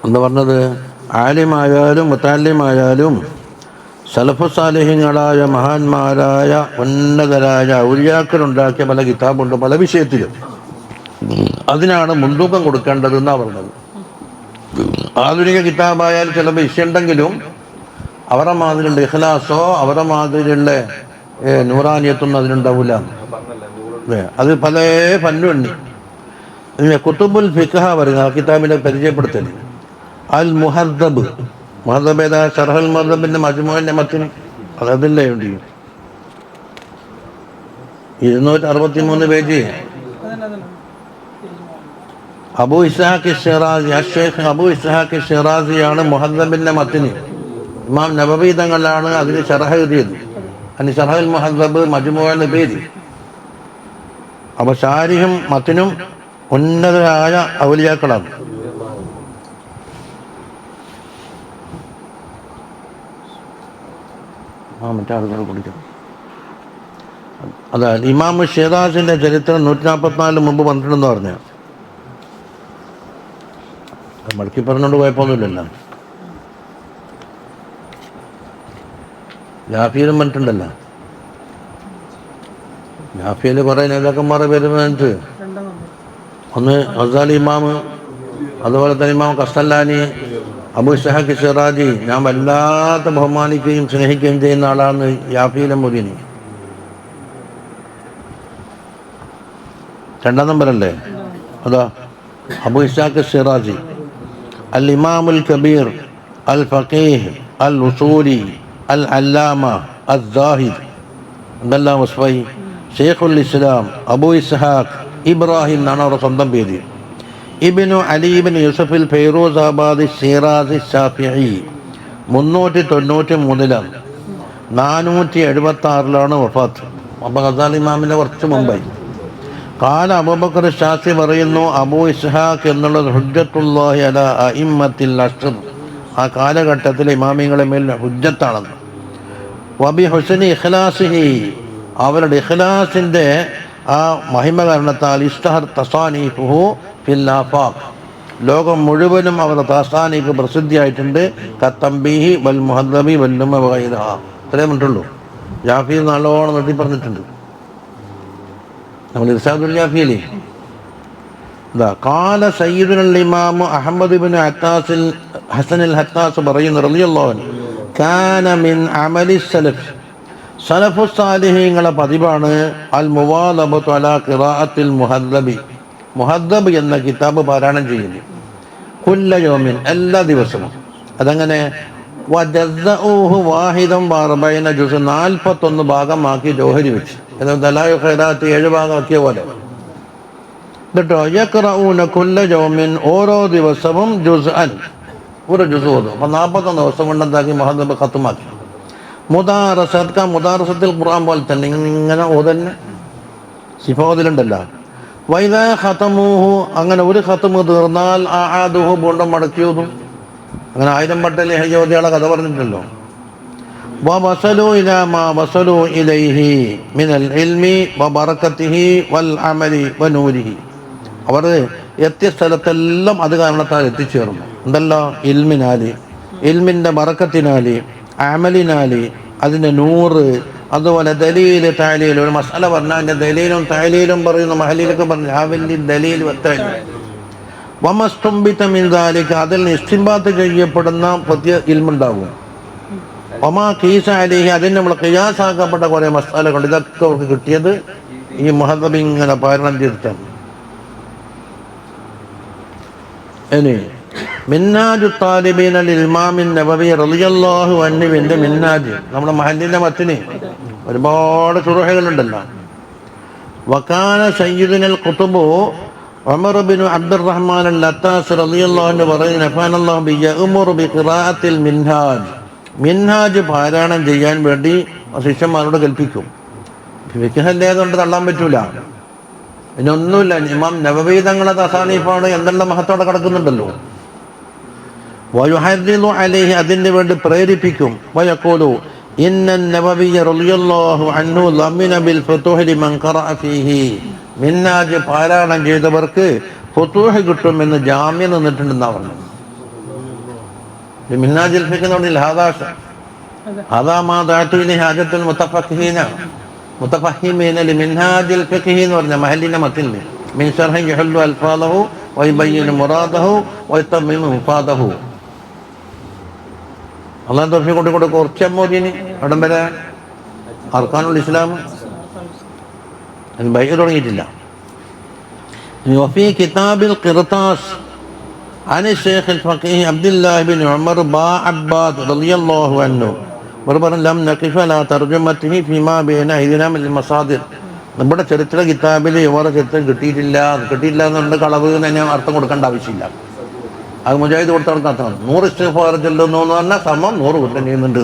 എന്ന് പറഞ്ഞത് ആലിമായാലും മുത്തല്ലിമായാലും സലഫു സാലിഹ്യങ്ങളായ മഹാന്മാരായ ഉന്നതരായ ഔലിയാക്കളുണ്ടാക്കിയ പല കിതാബുണ്ട് പല വിഷയത്തിലും. അതിനാണ് മുൻതൂക്കം കൊടുക്കേണ്ടതെന്നാണ് പറഞ്ഞത്. ആധുനിക കിതാബായാലും ചില വിഷയമുണ്ടെങ്കിലും അവരുടെ മാതിരിയുള്ള ഇഖ്ലാസോ അവരുടെ മാതിരിയുള്ള നൂറാനിയത്തൊന്നും അതിനുണ്ടാവില്ല. അത് പല ഫന്നുണ്ട്. കുത്തുബുൽ ഫിഖ്ഹ പറയുന്ന ആ കിതാബിനെ പരിചയപ്പെടുത്തൽ അൽ മുഹദ്ദബ്. മുഹദ്ദബ് ഏതാ? ഷർഹുൽ മുഹദ്ദബിന്റെ മജ്മൂഇന്റെ മത്ൻ അതല്ലേ ഉണ്ട്. 263 പേജ്. അബൂ ഇസ്ഹാഖ് ഷിറാസി, അഷ്ശൈഖ് അബൂ ഇസ്ഹാഖ് ഷിറാസിയാണ് മുഹദ്ദബിന്റെ മത്ൻ. ഇമാം നബവി തങ്ങളാണ് അതിന് ഷർഹ് എഴുതിയത്. അതിന് ഷർഹുൽ മുഹദ്ദബ് മജ്മൂഇന്റെ പേര്. അപ്പോൾ ഷാരിഹും മത്നും ഉന്നതരായ ഔലിയാക്കളാണ്. മറ്റേ ആളുകൾ കുടിക്കും. അതായത് ഇമാം ഷിറാസിന്റെ ചരിത്രം 144 മുമ്പ് വന്നിട്ടുണ്ടെന്ന് പറഞ്ഞ മടക്കി പറഞ്ഞുകൊണ്ട് കുഴപ്പമൊന്നുമില്ലല്ലോ. ജാഫിയിലും പറഞ്ഞിട്ടുണ്ടല്ലോ. ജാഫിയിൽ കുറേ നേതാക്കന്മാരെ പേര് പറഞ്ഞിട്ട് ഒന്ന് ഗസാലി ഇമാം, അതുപോലെ തന്നെ ഇമാം ഖസ്സലാനി, അബൂ ഇസ്ഹാഖ് ഷിറാസി. ഞാൻ വല്ലാത്ത ബഹുമാനിക്കുകയും സ്നേഹിക്കുകയും ചെയ്യുന്ന ആളാണ് യാഫീലെ മുദീനി. 2 നമ്പറല്ലേ? അതാ അബൂ ഇസ്ഹാഖ് ഷിറാസി. അൽ ഇമാമുൽ കബീർ അൽ ഫഖീഹ് അൽ ഉസൂലി അൽ അല്ലാമ അൽ സാഹിദ് എന്തെല്ലാം വസ്ഫൈ ഷെയ്ഖുൽ ഇസ്ലാം അബൂ ഇസ്ഹാഖ് ഇബ്രാഹിം എന്നാണ് അവരുടെ സ്വന്തം പേര്. ഇബ്നു അലി ഇബ്നു യൂസഫിൽ ഫൈറൂസാബാദി ഷിറാസി ഷാഫിഈ 393 476 വഫാത്ത്. അപ്പോൾ ഗസാലി ഇമാമിൻ്റെ കുറച്ച് മുമ്പായി. കാല അബൂബക്കർ ഷാസി പറയുന്നു, അബൂ ഇസ്ഹാഖ് എന്നുള്ളത് ഹുജ്ജത്തുല്ലാഹി അലാ അഇമ്മത്തിൽ അശ്ർ, ആ കാലഘട്ടത്തിൽ ഇമാമിങ്ങളെ മേൽ ഹുജ്ജത്താണെന്ന്. വബി ഹുസ്നി ഇഖ്ലാസിഹി, അവരുടെ ഇഖ്ലാസിൻ്റെ ആ മഹിമ കാരണത്താൽ ഇസ്തഹർ തസാനീഫുഹു ഫിൽ ആഫാഖ്, ലോകം മുഴുവനും അവരുടെ തസാനീഫ് പ്രസിദ്ധിയായിട്ടുണ്ട്. കത്തംബീഹി വൽ മുഹദ്ദബി വല്ലുമ വഗൈറഹ. ഇത്രയേ പറഞ്ഞിട്ടുള്ളൂ. ജാഫി നല്ലോണം നിർത്തി പറഞ്ഞിട്ടുണ്ട്. നമ്മൾ ഇർശാദുൽ ജാഫിയിലെ ഇതാ കാല സയ്യിദുൽ ഇമാം അഹ്മദ് ഇബ്നു അത്താസിൽ ഹസനുൽ ഹത്താസ് പറയുന്നു റളിയല്ലാഹു അൻഹു, കാന മിൻ അമലി സലഫ്, സലഫു സാലിഹീങ്ങളെ പതിവാണ് അൽ മുവാലബത്തു അലാ ഖിറാഅത്തിൽ മുഹദ്ദബി, മുഹദ്ദബ് എന്ന കിതാബ് പാരായണം ചെയ്യുന്നു. കുല്ല യൗമിൻ, എല്ലാ ദിവസവും. അതങ്ങനെ വജസ്സഊഹു വാഹിദൻ വഅർബഈന ജുസ്, 41 ഭാഗമാക്കി ജൗഹരി വെച്ച്. ദലായിൽ ഖൈറാത്ത് 7 ഭാഗമാക്കിയ പോലെ. എന്നിട്ടോ യഖ്റഊന കുല്ല യൗമിൻ, ഓരോ ദിവസവും ജുസ്അൻ, ഒരു ജുസ് ഓതും. അപ്പോൾ 41 ദിവസം കൊണ്ടെന്താക്കി മുഹദ്ദബ് ഖത്മാക്കി. മുദാറസത്തിൽ ഖുർആൻ പോലെ തന്നെ ഇങ്ങനെ ഓതന്നെ സിഫോദിലുണ്ടല്ലോ. വൈദാ ഖതമൂഹു, അങ്ങനെ ഒരു ഖത്മ് തീർന്നാൽ ആദുഹു, വീണ്ടും മടക്കി ഓതും. അങ്ങനെ 1000 വട്ടം ഹയ്യോദിയാളെ കഥ പറഞ്ഞിട്ടുണ്ടല്ലോ. വവസലു ഇലാ മാ വസലു ഇലൈഹി മിനൽ ഇൽമി വബറകതിഹി വൽ അമലി വനൂരിഹി, അവർ എത്തിയ സ്ഥലത്തെല്ലാം അത് കാരണത്താൽ എത്തിച്ചേർന്നു. എന്തല്ലോ? ഇൽമിനാല്, ഇൽമിൻ്റെ ബറക്കത്തിനാല്, അമലിനാല്, അതിൻ്റെ നൂറ്, അതുപോലെ ദലീൽ തഅലീൽ. ഒരു മസ്അല പറഞ്ഞാൽ അതിൻ്റെ ദലീലും തഅലീലും പറയുന്നു. മഹലിലൊക്കെ പറഞ്ഞു ആ വലിയ ദലീൽ വത്തഅലീൽ. വമസ്തുംബിത മിൻ ദാലിക, അതിൽ ഇസ്തിംബാത്ത് ചെയ്യപ്പെടുന്ന പുതിയ ഇൽമുണ്ടാവും. വമാ ഖീസ അലൈഹി, അതിന് നമ്മൾ ഖിയാസാക്കപ്പെട്ട കുറേ മസ്അലകളുണ്ട്. ഇതൊക്കെ അവർക്ക് കിട്ടിയത് ഈ മുഹദ്ദബ് ഇങ്ങനെ പാരായണം ചെയ്തിട്ടാണ്. ഇനി മിന്നാജു താലിബീൻ അൽ ഇമാമിൻ നബവി റളിയല്ലാഹു അൻഹുവിൻ്റെ മിന്നാജ്, നമ്മുടെ മഹല്ലിൻ്റെ മത്തിന് ഒരുപാട് ശുറഹകളുണ്ടല്ലോ. വകാന സയ്യിദുനൽ ഖുതുബു ഉമർ ബിൻ അബ്ദുറഹ്മാൻ അൽ അത്താസ് റളിയല്ലാഹു അൻഹു പറയുന്നു, നഫാനല്ലാഹു ബി യഅ്മുറു ബി ഖിറാഅത്തിൽ മിൻഹാജ്, മിൻഹാജ് പാരായണം ചെയ്യാൻ വേണ്ടി ശിഷ്യന്മാരോട് കൽപ്പിക്കും. ഫിഖ്ഹല്ലേതുകൊണ്ട് തള്ളാൻ പറ്റൂല. ഇതിനൊന്നുമില്ല. ഇമാം നബവി തങ്ങളെ തസാനീഫാണ്, എന്തെല്ലാം മഹത്തോടെ കിടക്കുന്നുണ്ടല്ലോ. വയുഹദ്ദിദു അലൈഹി, അതിന് വേണ്ടി പ്രേരിപ്പിക്കും. വയഖൂലു ഇന്ന നബവിയ്യ റളിയല്ലാഹു അൻഹു ലമിന ബിൽ ഫുതുഹി ലിമൻ ഖറഅ ഫീഹി, മിന്നാജ് പാരായണം ചെയ്തവർക്ക് ഫുതൂഹ് കിട്ടുമെന്ന് ജാമ്യം നിന്നിട്ടുണ്ടെന്നാണ് പറഞ്ഞത്. മിൻഹാജുൽ ഫിഖ് എന്ന് പറഞ്ഞാൽ ഹദാ മാ ദഅതു ഇലൈഹി ഹാജത്തുൽ മുതഫഹിമീന ലിമിൻഹാജിൽ ഫിഖ് എന്ന് പറഞ്ഞ മഹല്ലിന്റെ മത്തില്ലേ മിൻ ശർഹി യഹല്ലു അൽഫാദഹു വയുബയ്യിനു മുറാദഹു വയതമ്മിമു മുഫാദഹു. അള്ളാഹു തൗഫീഖ് കൊണ്ട് കുറച്ച് മോദിന് അവിടം വരെ അർക്കാനുൽ ഇസ്ലാം ബൈ തുടങ്ങിയിട്ടില്ല. وفي كتاب القرطاس عن الشيخ الفقيه عبد الله بن عمر با عباد رضي الله عنه بربر لم نقف على ترجمته فيما بين أيدينا من المصادر. നമ്മുടെ ചരിത്ര കിതാബിൽ ഇവരെ ചരിത്രം കിട്ടിയിട്ടില്ല എന്നുള്ള കളവ് തന്നെ അർത്ഥം കൊടുക്കേണ്ട ആവശ്യമില്ല. അത് മുജാഹിദ് കൊടുത്തവർക്ക് അർത്ഥമാണ്. 100 ഇസ്തിഗ്ഫാർ ചൊല്ലുന്നു എന്ന് പറഞ്ഞാൽ സമം 100 കുറ്റം ചെയ്യുന്നുണ്ട്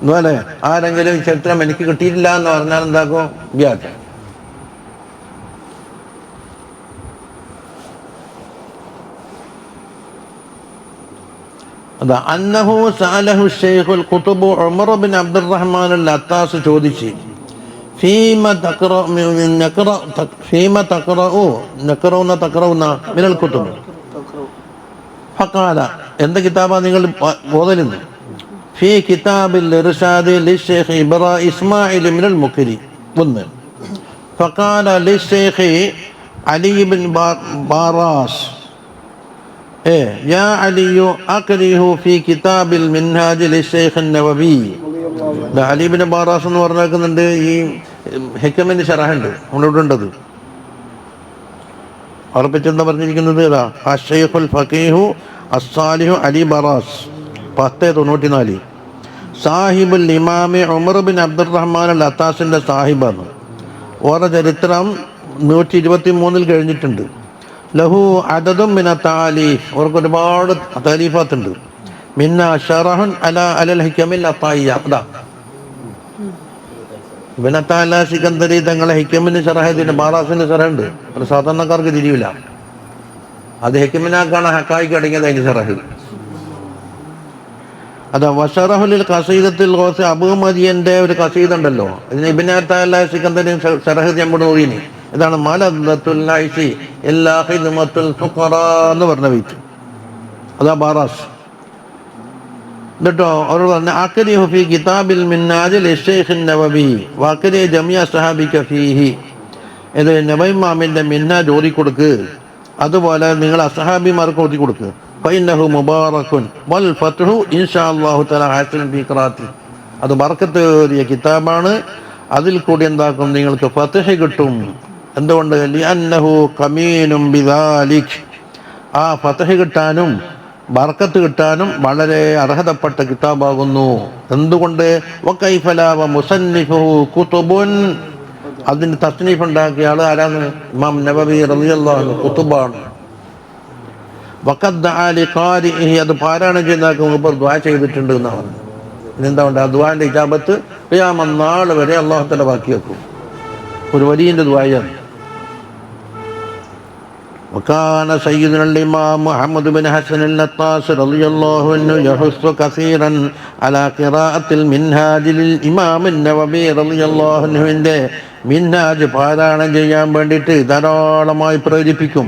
എന്നല്ലേ. ആരെങ്കിലും ചരിത്രം എനിക്ക് കിട്ടിയിട്ടില്ല എന്ന് പറഞ്ഞാൽ എന്താക്കും? വ്യാഖ്യാനം. അതാ അന്നഹു സഅലഹു ശൈഖുൽ ഖുതുബ് ഉമർ ബിൻ അബ്ദുറഹ്മാൻ അൽ അത്താസ് ചോദിച്ചു, ഫീമ തഖറഊന മിനൽ ഖുതുബ് ഫഖാല, എന്ത് കിതാബാ നിങ്ങൾ ഓതലുന്നത്? ഫീ കിതാബിൽ ഇർശാദി ലിശൈഖ് ഇസ്മാഈൽ മിനൽ മുഖരി. ഒന്ന് ഫഖാല ലിശൈഖ് അലി ബിൻ ബാറാസ് യാ അലിയു അഖ്രിഹു ഫീ കിതാബിൽ മിൻഹാജ് ലിശൈഖ് അൻ-നവവി. അലി ബിൻ ബാറാസ് എന്ന് പറഞ്ഞേക്കുന്നുണ്ട്. ഈ ഹിക്മന്റെ ശറഹുണ്ട് നമ്മളിവിടെ ഉണ്ടത്. ഉറപ്പിച്ചെന്താ പറഞ്ഞിരിക്കുന്നത്? അശ്ശൈഖുൽ ഫഖീഹു അസ്സാലിഹു അലി ബറാസ് 1094 സാഹിബുൽ ഇമാമി ഉമർ ബിൻ അബ്ദുറഹ്മാൻ അൽ അത്താസിൻ്റെ സാഹിബാണ്. ഓരോ ചരിത്രം 123 കഴിഞ്ഞിട്ടുണ്ട്. ലഹു അദദും മിന താലീഫ്, അവർക്ക് ഒരുപാട് താലീഫാത്തുണ്ട്. മിന്ന ഷറഹുൻ അലൽ ഹികമിൽ അത്തായിയ. അതാ ഇബ്നു തആല സികന്ദരി തങ്ങളെ ഹിക്കമിന് ഷറഹദിന് ബാറാസിന് ഷറഹുണ്ട്. ഒരു സാധാരണക്കാർക്ക് തിരിയില്ല. അത് ഹിക്കമിനാക്കാണ് ഹക്കായിക്ക് അടങ്ങിയത് അതിന് ഷറഹ്. അതാ വഷറഹുലിൽ ഖസീദത്തുൽ ഗൗസ് അബൂ മദിയന്റെ ഒരു ഖസീദ ഉണ്ടല്ലോ, ഇതിന് ഇബ്നു തആല സികന്ദരി ഷറഹ് നമ്മുടെ നോക്കിനി. ഇതാണ് മലദ്ദത്തുൽ ഐശി ഇല്ലാ ഖിദ്മത്തുൽ ഫുഖറാ എന്ന് പറഞ്ഞ ബൈത്ത്. അതാ ബാറാസ്. എന്നിട്ടോ അവർ പറഞ്ഞു അഖ്രിഹു ഫീ കിതാബിൽ മിൻഹാജ് ലിശൈഖ് അൻ-നവവി വഖരി ജമിഅ സഹാബിക ഫീഹി. ഇത് നബവി ഇമാമിന്റെ മിൻഹാജ് ഓതി കൊടുക്ക്, അതുപോലെ നിങ്ങൾ അസ്ഹാബിമാർക്ക് ഓതി കൊടുക്ക്. ഫഇന്നഹു മുബാറകുൻ വൽ ഫത്ഹു ഇൻഷാ അല്ലാഹു തആല ഹാസിലുൻ ഫീ ഖിറാഅത്തി. അത് ബർക്കത്തേറിയ കിതാബാണ്. അതിൽ കൂടി എന്താക്കും? നിങ്ങൾക്ക് ഫത്ഹ് കിട്ടും. എന്തുകൊണ്ട്? ലിഅന്നഹു ഖമീനും ബിദാലിക്. ആ ഫത്ഹ് കിട്ടാനും ബർക്കത്ത് കിട്ടാനും വളരെ അർഹതപ്പെട്ട കിതാബാകുന്നു. എന്തുകൊണ്ട്? വകൈഫലാവ മുസന്നിഫുഹു കുതുബുൻ. അതിന് തസ്നീഫ് ഉണ്ടാക്കിയ ആൾ ആരാണ്? ഇമാം നവവി റളിയല്ലാഹു അൻഹു കുതുബാണ്. വഖദ് ദഅ ലിഖാരിഇഹി, അത് പാരായണം ചെയ്യുന്നവർക്ക് മുമ്പ് ദുആ ചെയ്തിട്ടുണ്ട് എന്നാണ്. ഇതെന്താ ഉണ്ട്? ആ ദുആന്റെ ഇജാബത്ത് ഖിയാമത്ത് നാൾ വരെ അല്ലാഹു തആല ബാക്കി വെക്കും. ഒരു വലിയ ദുആയാണ്. وكان سيدنا الإمام محمد بن حسن الأطاس رضي الله عنه يحث كثيرا على قراءة المنهاج للإمام النووي رضي الله عنه. മിൻഹാജ് പാരായണം ചെയ്യാൻ വേണ്ടിയിട്ട് ധാരാളമായി പ്രേരിപ്പിക്കും.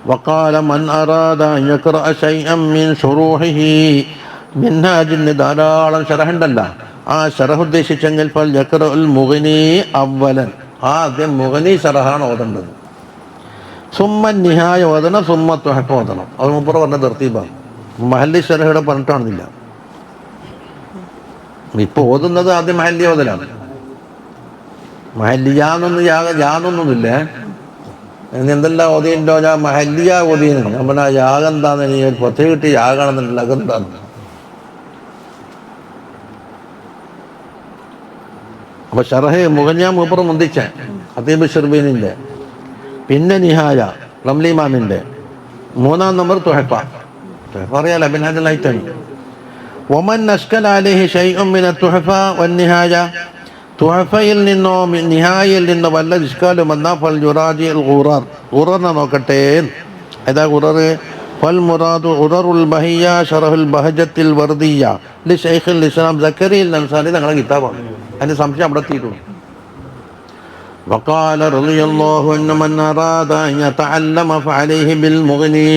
وقال من أراد أن يقرأ شيئا من شروحه, മിൻഹാജിന് ധാരാളം ശറഹുണ്ടല്ല, ആ ശറഹ് ഉദ്ദേശിച്ചെങ്കിൽ ഫൽയഖ്റഉൽ മുഗ്നി അവ്വലൻ, ആദ്യം മുഗ്നി ശറഹാണ് ഓതേണ്ടത്. സുമ്മ നിഹായ ഓതണം, സുമ്മ തുഹഫ ഓതണം. അത് മുപ്പറ പറഞ്ഞ തർത്തീബാണ്. മഹല്ലി ശറഹയുടെ പറഞ്ഞിട്ടാണെന്നില്ല. ഇപ്പോൾ ഓതുന്നത് ആദ്യം മഹല്ലി ഓതലാണ്. മഹല്ലിയാന്നൊന്നുമില്ല. എന്തെല്ലാം ഓതിയുണ്ടോ? ഞാൻ മഹല്ലിയ ഓതിയാണ്. നമ്മുടെ യാഗം എന്താന്ന് എനിക്ക് പൊത്തി കിട്ടി യാഗാണെന്നുണ്ടല്ലോ, അതെന്താണ്? അപ്പൊ ഷറഹ് മുഗന്യ മൂപ്പർ മുന്തിച്ച ഖതീബ് ഷിർബീനിന്റെ, പിന്നെ നിഹായ റംലി ഇമാമിന്റെ, 3-ാം നമ്പർ തുഹഫ. തുഹഫ അറിയാലോ, മിൻഹാജുൽ ഹൈതമി. വമൻ അഷ്കല അലൈഹി ശൈഉൻ മിന തുഹഫ വന്നിഹായ, തുഹഫയിൽ നിന്നോ നിഹായയിൽ നിന്നോ വല്ല ഇഷ്കാലും വന്നാൽ ഫൽ യുറാജിൽ ഖുറർ, ഖുററിനെ നോക്കട്ടെ. ഏതാ ഖുറർ? ഫൽ മുറാദു ഖുററുൽ ബഹിയ ശറഹുൽ ബഹജത്തിൽ വർദിയ ലി ശൈഖുൽ ഇസ്ലാം സക്കറിയ അൽ അൻസാരി തങ്ങളുടെ കിതാബാണ്. അതിന് സംശയം അവിടെ എത്തിയിട്ടുണ്ട്. وقال رضي الله عنه من أراد أن يتعلم فعليه بالمغني.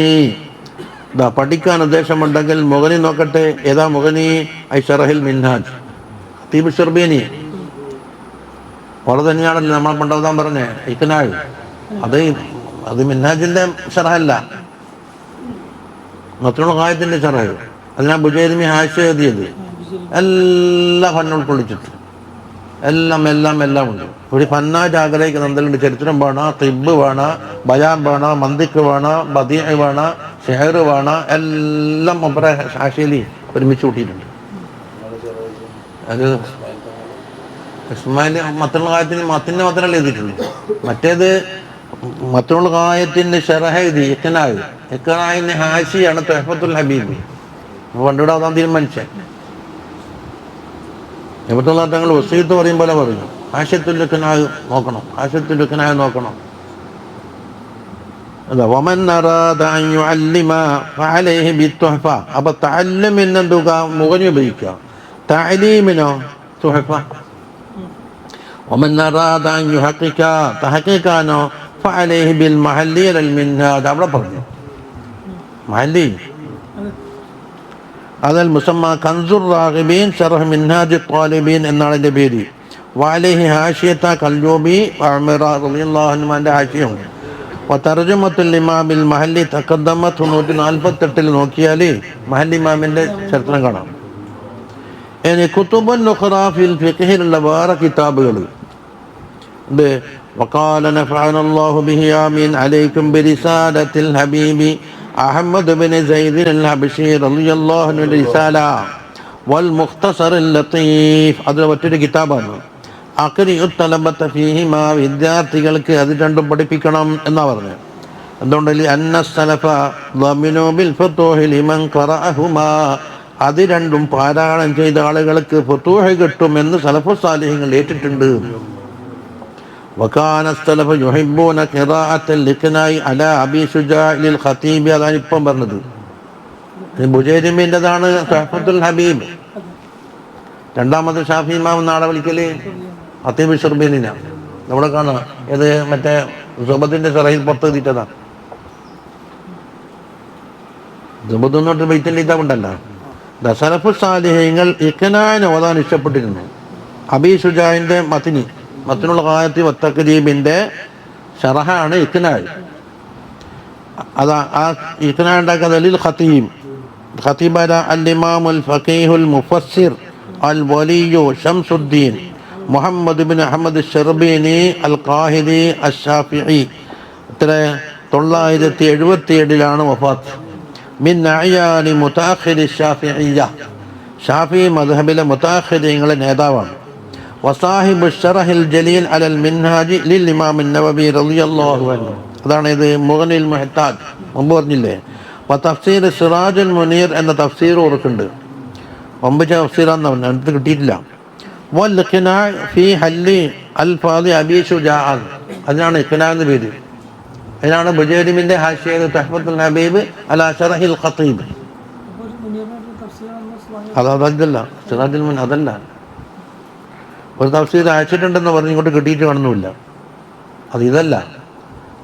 ഇതാ പഠിക്കാൻ ഉദ്ദേശമുണ്ടെങ്കിൽ മുഗനി നോക്കട്ടെ. ഏതാ മുഗനി? ഐഷറഹിൽ മിൻഹാജ്, ഖതീബ് ഷർബീനി. വളരെ തന്നെയാണല്ലോ നമ്മൾ പണ്ടവതാൻ പറഞ്ഞേ ഇഖ്നാൾ. അത് മിൻഹാജിന്റെ ഷറഹല്ല, മത്തുൽ ഖായത്തിന്റെ ഷറഹ്. അതിനാ ബുജൈരിമി ഹാഷിയ എഴുതിയത്. എല്ലാം ഫന്ന് ഉൾക്കൊള്ളിച്ചിട്ട് എല്ലാം ഉണ്ട്. ഒരു ഫന്നായിട്ട് ആഗ്രഹിക്കുന്ന എന്തെങ്കിലും ചരിത്രം വേണം, തിബ് വേണം, ബയാൻ വേണം, മന്ദിക്ക് വേണം, ബദീഅ് വേണം, ഷെഹർ വേണം, എല്ലാം ഒപ്പര ഹാഷിയയിൽ ഒരുമിച്ച് കൂട്ടിയിട്ടുണ്ട്. അത് ഇസ്മായിൽ മത്തുൽ ഖായത്തിന് മാത്രമല്ല എഴുതിയിട്ടുള്ളൂ. മറ്റേത് മത്തുൽ ഖായത്തിന്റെ ഷറഹ് എഴുതി ഇഖ്നാഇന്റെ ഹാഷിയാണ് തുഹ്ഫത്തുൽ ഹബീബ്. പണ്ടിവിടെ അതാൻ തീരുമാനിച്ചേ. എബത്തുള്ള തങ്ങൾ വസീത്ത് പറയും പോലെ പറഞ്ഞു, ഹാഷ്യത്തുൽ ഇഖ്നാഅ് നോക്കണം, ഹാഷ്യത്തുൽ ഇഖ്നാഅ് നോക്കണം. വമൻ അറാദ അൻ യുഅല്ലിമ ഫഅലൈഹി ബിത്തുഹ്ഫ. അപ്പൊ തഅല്ലുമിന് എന്തുക? മുഗനി ഉപയോഗിക്കുക. തഅലീമിനോ തുഹ്ഫ. വമൻ അറാദ അൻ യുഹഖിഖ തഹഖീഖാനോ ഫഅലൈഹി ബിൽ മഹല്ലി അൽ മിൻഹാജ്. അവിടെ പറഞ്ഞു മഹല്ലി അതൽ മുസമ്മ കൻസുർ റാഗിബീൻ ഷറഹ് മിൻഹാജ് ത്വാലിബീൻ എന്നാണ് എൻ്റെ പേര്. വഅലൈഹി ഹാഷിയത കൽജൂബി വഅമറ റളിയല്ലാഹു അൻഹുവിന്റെ ഹാഷിയുണ്ട്. തർജമത്തുൽ ഇമാമിൽ മഹല്ലി തഖദ്ദമത് 148 നോക്കിയാൽ മഹല്ലി ഇമാമിന്റെ ചരിത്രം കാണാം. ഇനി കുതുബുൻ നുഖറ ഫിൽ ഫിഖ്ഹിലുള്ള വേറെ കിതാബുകൾ ഉണ്ട്. വഖാല നഫഅന അല്ലാഹു ബിഹി ആമീൻ അലൈക്കും ബിരിസാലത്തിൽ ഹബീബി അഹ്മദ് ബിൻ സൈദ് അൽ ഹബശി റളിയല്ലാഹു അൻഹു റിസാല വൽ മുഖ്തസർ അൽ ലത്തീഫ്. അത് മറ്റൊരു കിതാബാണ്. അഖ്രിഉ തലബത ഫീഹിമാ, വിദ്യാർത്ഥികൾക്ക് അത് രണ്ടും പഠിപ്പിക്കണം എന്നാ പറഞ്ഞത്. എന്തുകൊണ്ട്? അന്ന സലഫ ളമിനു ബിൽ ഫുതൂഹി ലിമൻ ഖറഅഹുമാ, അത് രണ്ടും പാരായണം ചെയ്ത ആളുകൾക്ക് ഫുതൂഹ് കിട്ടുമെന്ന് സലഫു സാലിഹീങ്ങൾ ഏറ്റിട്ടുണ്ട്. വകാന സലഫ യുഹിബ്ബൂന ഖിറാഅത്തൽ ഇഖ്നാഇ അലാ അബീ ശുജാഇ ലിൽ ഖതീബി. അതാണ് ഇപ്പം പറഞ്ഞത്. ബുജൈരിമിൻ്റെതാണ് തുഹ്ഫത്തുൽ ഹബീബ്. രണ്ടാമത് ഷാഫി ഇമാം നാളെ വിളിക്കല് ഖതീബ് ഷർബീനിന. നമ്മുടെ കാണാം ഇത് മറ്റേ സുബത്തിന്റെ ഷറഹിൽ പുറത്ത് എഴുതിയിട്ടതാ. സുബത്ത് എന്നോട്ട് ബൈത്തുൽ കിതാബുണ്ടല്ലോ. സലഫു സാലിഹീങ്ങൾ ഇഖ്നാഇനെ ഓതാൻ ഇഷ്ടപ്പെട്ടിരുന്നു. അബീ ശുജാഇന്റെ മത്നുൽ ഖായത്തി വത്തഖ്രീബിന്റെ ഷറഹാണ് ഇഖ്നാഇ. അതാ ആ ഇഖ്നാഇ ഉണ്ടാക്കുന്ന ലിൽ ഖതീബ്. ഖതീബ് അൽ ഇമാമുൽ ഫഖീഹുൽ മുഫസ്സിർ അൽ വലിയു ശംസുദ്ദീൻ മുഹമ്മദ് ബിൻ അഹമ്മദ് ഷർബീനി അൽ ഖാഹിരി അഷ്ശാഫിഈ. 977 വഫാത്ത്. മിൻ അയാനി മുതഅഖിരി ഷാഫിഇയ്യ, ഷാഫി മദ്ഹബിലെ മുതഅഖിരീങ്ങളെ നേതാവാണ്. വസാഹിബു ഷറഹിൽ ജലീൽ അലൽ മിൻഹാജി ലിൽ ഇമാം നവവി റളിയല്ലാഹു അൻഹു. അതാണ് ഇത് മുഗ്നിൽ മുഹ്താജ് മുമ്പ് പറഞ്ഞില്ലേ. തഫ്സീർ സിറാജുൽ മുനീർ എന്ന തഫ്സീർ ഓർക്കുന്നുണ്ട്. ഒമ്പത് തഫ്സീറാന്ന് പറഞ്ഞു, അടുത്ത് കിട്ടിയിട്ടില്ല. വൽ ഇഖ്നാഅ് ഫീ ഹല്ലി അൽഫാദി അബീ ശുജാഅ, അതിനാണ് ഇഖ്നാഅ് എന്ന് പേര്. അതിനാണ് ബുജൈരിമിന്റെ ഹാഷിയ തുഹ്ഫത്തുൽ ഹബീബ് അലാ ഷറഹിൽ ഖതീബ്. അതല്ല സിറാജുൽ മുനീർ, അതല്ല. ഒരു തഫ്സീർ അയച്ചിട്ടുണ്ടെന്ന് പറഞ്ഞ് ഇങ്ങോട്ട് കിട്ടിയിട്ട് കാണുന്നുമില്ല. ഇതല്ല.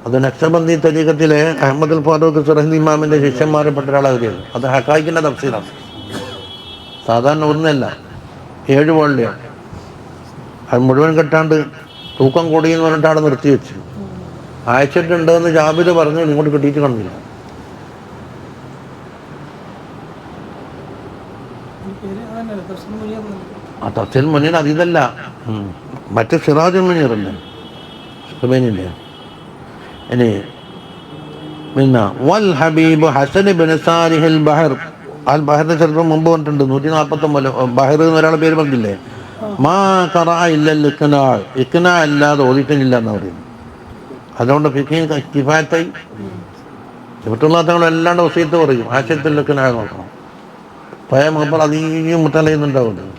അത് നക്ഷബന്ദി തരീഖത്തിലെ അഹമ്മദ് അൽ ഫാറൂഖ് സുറഹി ഇമാമിന്റെ ശിഷ്യന്മാരെ പെട്ട ഒരാളാണ്. അത് ഹഖായിഖിന്റെ തഫ്സീറാണ്. സാധാരണ ഒന്നല്ല, 7 വോളിയാണ്. അത് മുഴുവൻ കെട്ടാണ്ട് തൂക്കം കൂടിയെന്ന് പറഞ്ഞിട്ട് അവിടെ നിർത്തിവെച്ചു. അയച്ചിട്ടുണ്ടെന്ന് ജാബിര് പറഞ്ഞു, ഇങ്ങോട്ട് കിട്ടിയിട്ട് കാണുന്നില്ല. ആ തഫ്സീർ മുനീർ അതിതല്ല, മറ്റേ സിറാജുൽ മുനീർ അല്ലേ ഷർബീനിന്റെ. ഇനി പിന്നെ വൽ ഹബീബ് ഹസൻ ഇബ്നു സാരിഹിൽ ബഹർ. അൽ ബഹറിന്റെ ചരിത്രം മുമ്പ് പറഞ്ഞിട്ടുണ്ട്. 149 ബഹർ എന്ന് ഒരാളെ പേര് പറഞ്ഞില്ലേ. മാ ഖറഅ ഇല്ലൽ ഇഖ്നാഅ്, ഇഖ്നാഅ് അല്ലാതെ ഓതിയിട്ടില്ല എന്ന് പറയുന്നു. അതുകൊണ്ട് ഫിഖ്ഹിൽ കിഫായത്തായി. ഇവിടുള്ള അല്ലാണ്ട് വസീയത്ത് പറയും ഹാഷിയത്തുൽ ഇഖ്നാഅ് നോക്കണം. പഴയ മുഹബർ അധികം മുത്തലയുന്നുണ്ടാവുന്നത്.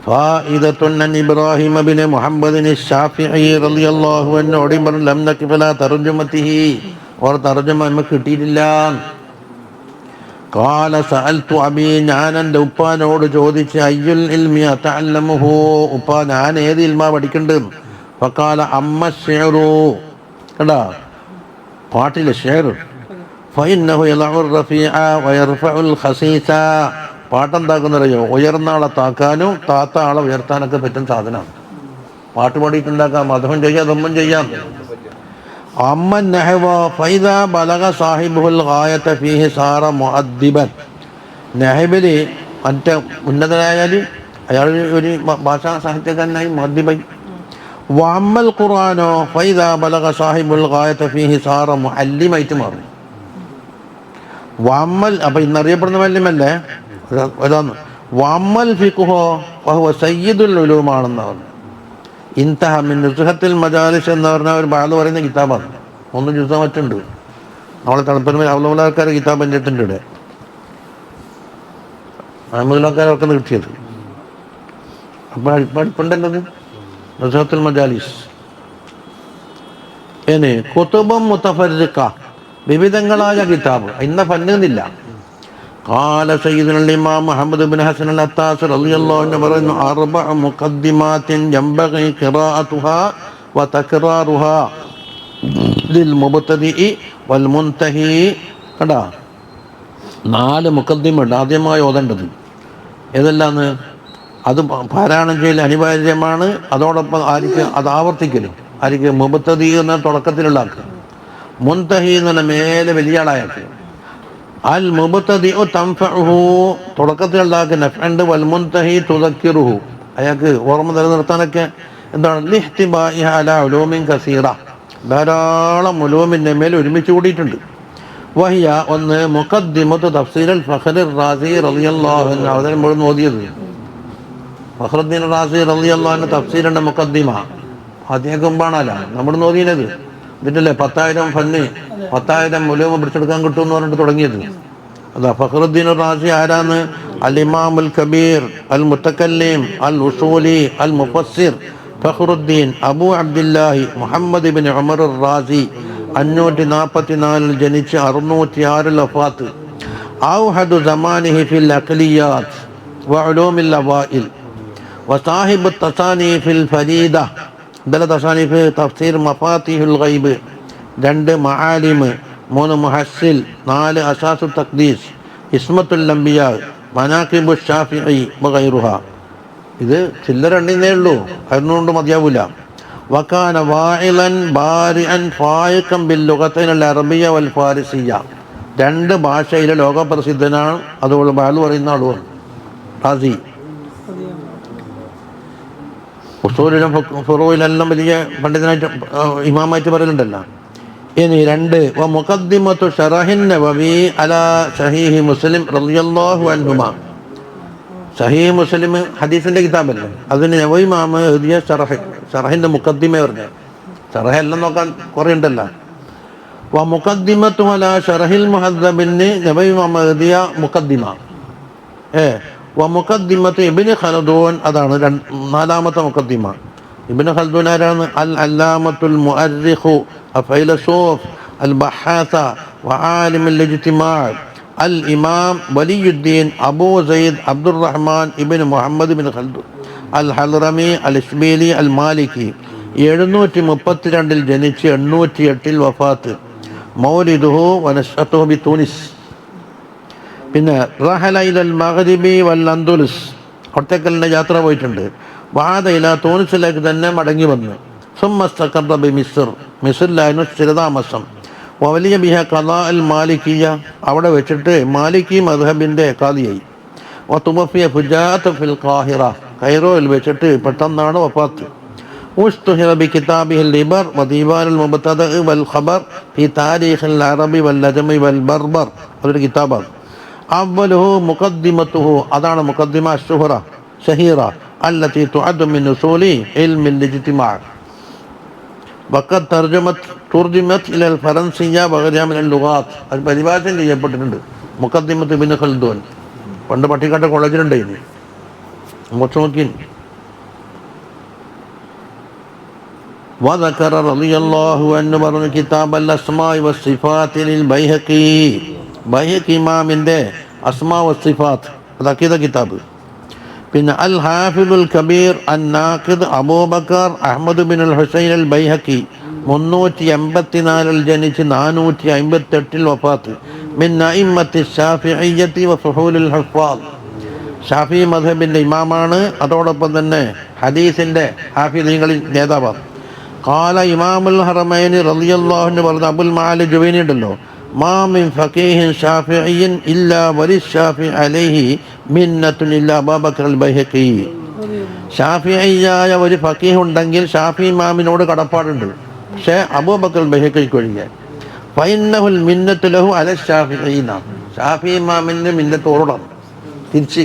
ഫായിദത്തുൻ അൻ ഇബ്രാഹിം ബിൻ മുഹമ്മദ് അശ്ശാഫിഈ റളിയല്ലാഹു അൻഹു ഉദിബർ ലം നകിഫല തർജുമതിഹി, ഓർ തർജമ നമുക്ക് കിട്ടിയിട്ടില്ല. ഖാല സഅൽതു അബീ, ഞാൻ എൻ്റെ ഉപ്പാനോട് ചോദിച്ച്, അയ്യുൽ ഇൽമി അതഅല്ലമുഹു, ഉപ്പ ഞാൻ ഏത് ഇൽമാ പഠിക്കേണ്ടത്? ഫഖാല അമ്മ ശിഅറു, കണ്ടാ പാട്ടിലെ ഷെയർ, ഫഇന്നഹു യലഉർ റഫീഅ വയർഫഉൽ ഖസീസ, പാട്ടെന്താക്കുന്നറിയോ? ഉയർന്ന ആളെ താക്കാനും താത്ത ആളെ ഉയർത്താനൊക്കെ പറ്റുന്ന സാധനമാണ്. പാട്ട് പാടിയിട്ടുണ്ടാക്കാം, മധുഹം ചെയ്യാം, ദമ്മം ചെയ്യാം. അമ്മൻ നഹവ ഫൈദാ ബലഗ സാഹിബുൽ ഗായത ഫീഹി സാറ മുഅദ്ദിബൻ, നഹബില് മറ്റേ ഉന്നതനായാൽ അയാൾ ഒരു ഭാഷാ സാഹിത്യകാരനായി മുഅദ്ദിബായി. വഅമ്മൽ ഖുർആനോ ഫൈദാ ബലഗ സാഹിബുൽ ഗായത ഫീഹി സാറ മുഅല്ലിമായിട്ട് മാറും. വഅമ്മൽ, അപ്പം ഇന്നറിയപ്പെടുന്ന മല്യമല്ലേ അതാണ്. വഅമ്മൽ ഫിഖ്ഹോ ഫഹുവ സയ്യിദുൽ ഉലൂമാണെന്ന് പറഞ്ഞു. ഇൻതഹ മിൻ നുസ്ഖത്തിൽ മജാലിസ് എന്ന് പറഞ്ഞ ഒരു ബാദ് പറയുന്ന കിതാബാണ്. 1 ജുസ് മറ്റുണ്ട്. നമ്മളെ തണുപ്പന്മേൽ അവലോലാൾക്കാർ കിതാബ് എൻ്റെ അടുത്തുണ്ട്. ഇവിടെ അഹമ്മദിലാൾക്കാരൊക്കെ കിട്ടിയത്. അപ്പോൾ പഠിപ്പുണ്ടല്ലത് നുസ്ഖത്തുൽ മജാലിസ്. ഇനി കുതുബും മുതഫർരിഖ, വിവിധങ്ങളായ കിതാബ്, ഇന്ന ഫന്നില്ല. ഖാല സയ്യിദുൽ ഇമാം മുഹമ്മദ് ഇബ്നു ഹസൻ അൽ അത്താസ് റളിയല്ലാഹു അൻഹു പറയുന്നു, അർബഅ മുഖദ്ദിമാത്തിൻ യംബഗി ഖിറാഅതുഹാ വ തക്റാറുഹാ ലിൽ മുബ്തദിഇ വൽ മുൻതഹി. കണ്ടാ 4 മുഖദ്ദിമുണ്ട് ആദ്യമായി ഓതേണ്ടത്. ഏതെല്ലാന്ന്? അത് പാരായണം ചെയ്യൽ അനിവാര്യമാണ്. അതോടൊപ്പം ആർക്ക് അത് ആവർത്തിക്കലും, ആർക്ക് മുബ്തദി എന്ന തുടക്കത്തിലുള്ള ആൾക്ക്, മുൻതഹി എന്ന് പറഞ്ഞ മേലെ വലിയ ആളായാൾക്ക്. അൽ മുബ്തദിഉ തൻഫഉഹു, തുടക്കത്തിലുള്ള ആൾക്ക് നഫ്ഉണ്ട്. വൽ മുൻതഹി തുദക്കിറുഹു, അയാൾക്ക് ഓർമ്മ നിലനിർത്താനൊക്കെ എന്താണ്? ലിഹ്തിബാഇഹ അലാ ഉലൂമിൻ കസീറ, ധാരാളം ഉലൂമിൻ്റെ മേൽ ഒരുമിച്ച് കൂടിയിട്ടുണ്ട്. വഹിയ, ഒന്ന് മുഖദ്ദിമത്തു തഫ്സീറുൽ ഫഖ്റുർ റാസി റളിയല്ലാഹു അൻഹു, അവതരം മുഴുവൻ ഓതിയത് ഫഖ്റുദ്ദീൻ റാസി റളിയല്ലാഹു അൻഹു തഫ്സീറിൻ്റെ മുഖദ്ദിമ അദ്ദേഹം മുമ്പാണല്ല നമ്മൾ ഓതിയത്. എന്നിട്ടല്ലേ 10,000 ഫന്ന് 10,000 ഉലൂമ പിടിച്ചെടുക്കാൻ കിട്ടുമെന്ന് പറഞ്ഞിട്ട് തുടങ്ങിയത്. അതാ ഫഖ്റുദ്ദീൻ റാസി ആരാന്ന്? അൽ ഇമാമുൽ കബീർ അൽ മുതകല്ലിം അൽ ഉസൂലി അൽ മുഫസ്സിർ ഫഖ്റുദ്ദീൻ അബൂ അബ്ദില്ലാഹി മുഹമ്മദ് ഇബ്നു ഉമർ റാസി 544 ജനിച്ച് 606 വഫാത്ത്. ഔഹദു സമാനിഹി ഫിൽ അഖ്ലിയാത്ത് വ ഉലൂമിൽ അവൈൽ വസാഹിബു തസാനീഫിൽ ഫരീദ, ദല തസാനീഫ് തഫ്സീർ മഫാത്തിഹുൽ ഗൈബ്, 2 മആലിമ്, 3 മുഹസ്സിൽ, 4 അസാസു തഖ്ദീസ്, ഇസ്മത്തുൽ അംബിയാ, മനാഖിബു ഷാഫിഈ വഗൈറുഹ. ഇത് ചില്ലറ എണ്ണിന്നേ ഉള്ളൂ, അതിനോണ്ട് മതിയാവില്ല. വകാന വാഇലൻ ബാരിഅൻ ഫായിഖൻ ബിൽ ലുഗത്തൈൻ അൽ അറബിയ്യ വൽ ഫാരിസിയ്യ, 2 ഭാഷയിലെ ലോകപ്രസിദ്ധനാണ്. അതുപോലെ ബാലു പറയുന്ന ആളുമാണ് റാസി. ഉസൂലിലും ഫുറൂയിലെല്ലാം വലിയ പണ്ഡിതനായിട്ട് ഇമാമായിട്ട് പറയലുണ്ടല്ലോ. ഇനി 2 വ മുഖദ്ദിമത്തു ശറഹിൻ നബവി അലാ സഹീഹി മുസ്ലിം റളിയല്ലാഹു അൻഹുമാ, സഹീഹ് മുസ്ലിം ഹദീസിൻ്റെ കിതാബല്ലേ, അതിന് നബവി ഇമാം എഴുതിയ ഷറഹിൻ്റെ മുഖദ്ദിമ പറഞ്ഞ. ഷറഹ് എല്ലാം നോക്കാൻ കുറേ ഉണ്ടല്ലോ. വ മുഖദ്ദിമത്തു അലാ ഷറഹിൽ മുഹദ്ദബിന് നബവി ഇമാം എഴുതിയ മുഖദ്ദിമ. വ മുഖദ്ദിമത്തു ഇബ്നു ഖൽദൂൻ, അതാണ് 4ാമത്തെ മുഖദ്ദിമ. ഇബ്നു ഖൽദൂൻ ആരാണ്? അൽ അല്ലാമത്തുൽ മുഅർരിഖു ഫൈലസൂഫ് അൽ ബഹാസ വ ആലിമുൽ ഇജ്തിമാഅ് അൽ ഇമാം വലിയുദ്ദീൻ അബൂ സയ്യിദ് അബ്ദുറഹ്മാൻ ഇബ്നു മുഹമ്മദ് ഇബ്നു ഖൽദൂൻ അൽ ഹൽറമി അൽ ഇസ്ബീലി അൽ മാലിക്കി. 732 ജനിച്ച് 808 വഫാത്ത്. മൗലിദുഹു വ നശ്അതുഹു ബി തൂനിസ്. പിന്നെ റഹല ഇലൽ മഗ്രിബി വൽ അൻദുലുസ്, ഒട്ടക്കലിൻ്റെ യാത്ര പോയിട്ടുണ്ട്. വാദ ഇല തൂനിസിലേക്ക് തന്നെ മടങ്ങി വന്നു. സുമ്മസ്തഖറ ബി മിസ്ർ, മിസ്റിലായിരുന്നു സ്ഥിരതാമസം. വലിയ ബിഹ ഖദാ അൽ മാലിക്കിയ, അവിടെ വെച്ചിട്ട് മാലിക്കി മദ്ഹബിൻ്റെ ഖാദിയായി. വതുവഫിയ ഫുജാഅത്ത് ഫിൽ ഖാഹിറ, കൈറോയിൽ വെച്ചിട്ട് പെട്ടെന്നാണ് വഫാത്ത്. ഉസ്തുഹിറ ബി കിതാബിഹിൽ ഇബർ വ ദീവാനുൽ മുബ്തദഅ വൽ ഖബർ ഫി താരീഖിൽ അറബി വൽ അജമി വൽ ബർബർ, അതൊരു കിതാബാണ്. അവലുഹു മുഖദ്ദിമത്തുഹു, അതാണ് മുഖദ്ദിമ അഷ്ഹുറ ഷഹീറ അല്ലതി തുഅദ്ദു മിൻ ഉസൂലി ഇൽമിൽ ഇജ്തിമാഅ്. വഖദ് തുർജിമത് ഇലൽ ഫറൻസിയ്യ വഗൈറഹ മിനൽ ലുഗാത്ത്, അത് പരിഭാഷ ചെയ്യപ്പെട്ടിട്ടുണ്ട്. മുഖദ്ദിമത്ത് ഇബ്നു ഖൽദൂൻ പണ്ട് പട്ടിക്കാട്ട് കോളേജിലുണ്ടായിരുന്നു. കുറച്ച് നോക്കി. വദക്കറ റളിയല്ലാഹു അൻഹു പറഞ്ഞു കിതാബ് അൽ അസ്മാഇ വസ്സിഫാത്തി ലിൽ ബൈഹഖി, ബൈഹഖി ഇമാമിൻ്റെ അസ്മാ വസിഫാത്ത്, അത് അഖീദ കിതാബ്. പിന്നെ അൽ ഹാഫിദുൽ കബീർ അൻ നാഖിദ് അബൂബക്കർ അഹ്മദ് ബിൻ അൽ ഹുസൈൻ അൽ ബൈഹഖി 384 ജനിച്ച് 458 വഫാത്ത്. മിൻ അഇമ്മത്തി ശാഫിഇയ്യത്തി വ ഫുഹൂലുൽ ഹുഫാദ്, ഷാഫി മദ്ഹബിൻ്റെ ഇമാമാണ്, അതോടൊപ്പം തന്നെ ഹദീസിൻ്റെ ഹാഫിദീങ്ങളിൽ നേതാവാണ്. ഖാല ഇമാമുൽ ഹറമൈൻ റളിയല്ലാഹു അൻഹു പറഞ്ഞ അബുൽ മആലി ജുവൈനി ഉണ്ടല്ലോ, മാ മിൻ ഫഖീഹിൻ ഷാഫിഇയ്യിൻ ഇല്ലാ വലിശ്ശാഫിഇ അലൈഹി മിന്നത്തുൻ ഇല്ലാ അബൂബക്കർ അൽ ബൈഹഖി. ഷാഫിഇയ്യായ ഒരു ഫഖീഹ് ഉണ്ടെങ്കിൽ ഷാഫി ഇമാമിനോട് കടപ്പാടുണ്ട്, പക്ഷേ അബൂബക്കർ അൽ ബൈഹഖിക്ക് ഒഴികെ. ഫഇന്നഹുൽ മിന്നത്തു ലഹു അല ഷാഫിഈന, ഷാഫി ഇമാമിൻ്റെ മിന്നത്തോടാണ് തിരിച്ച്.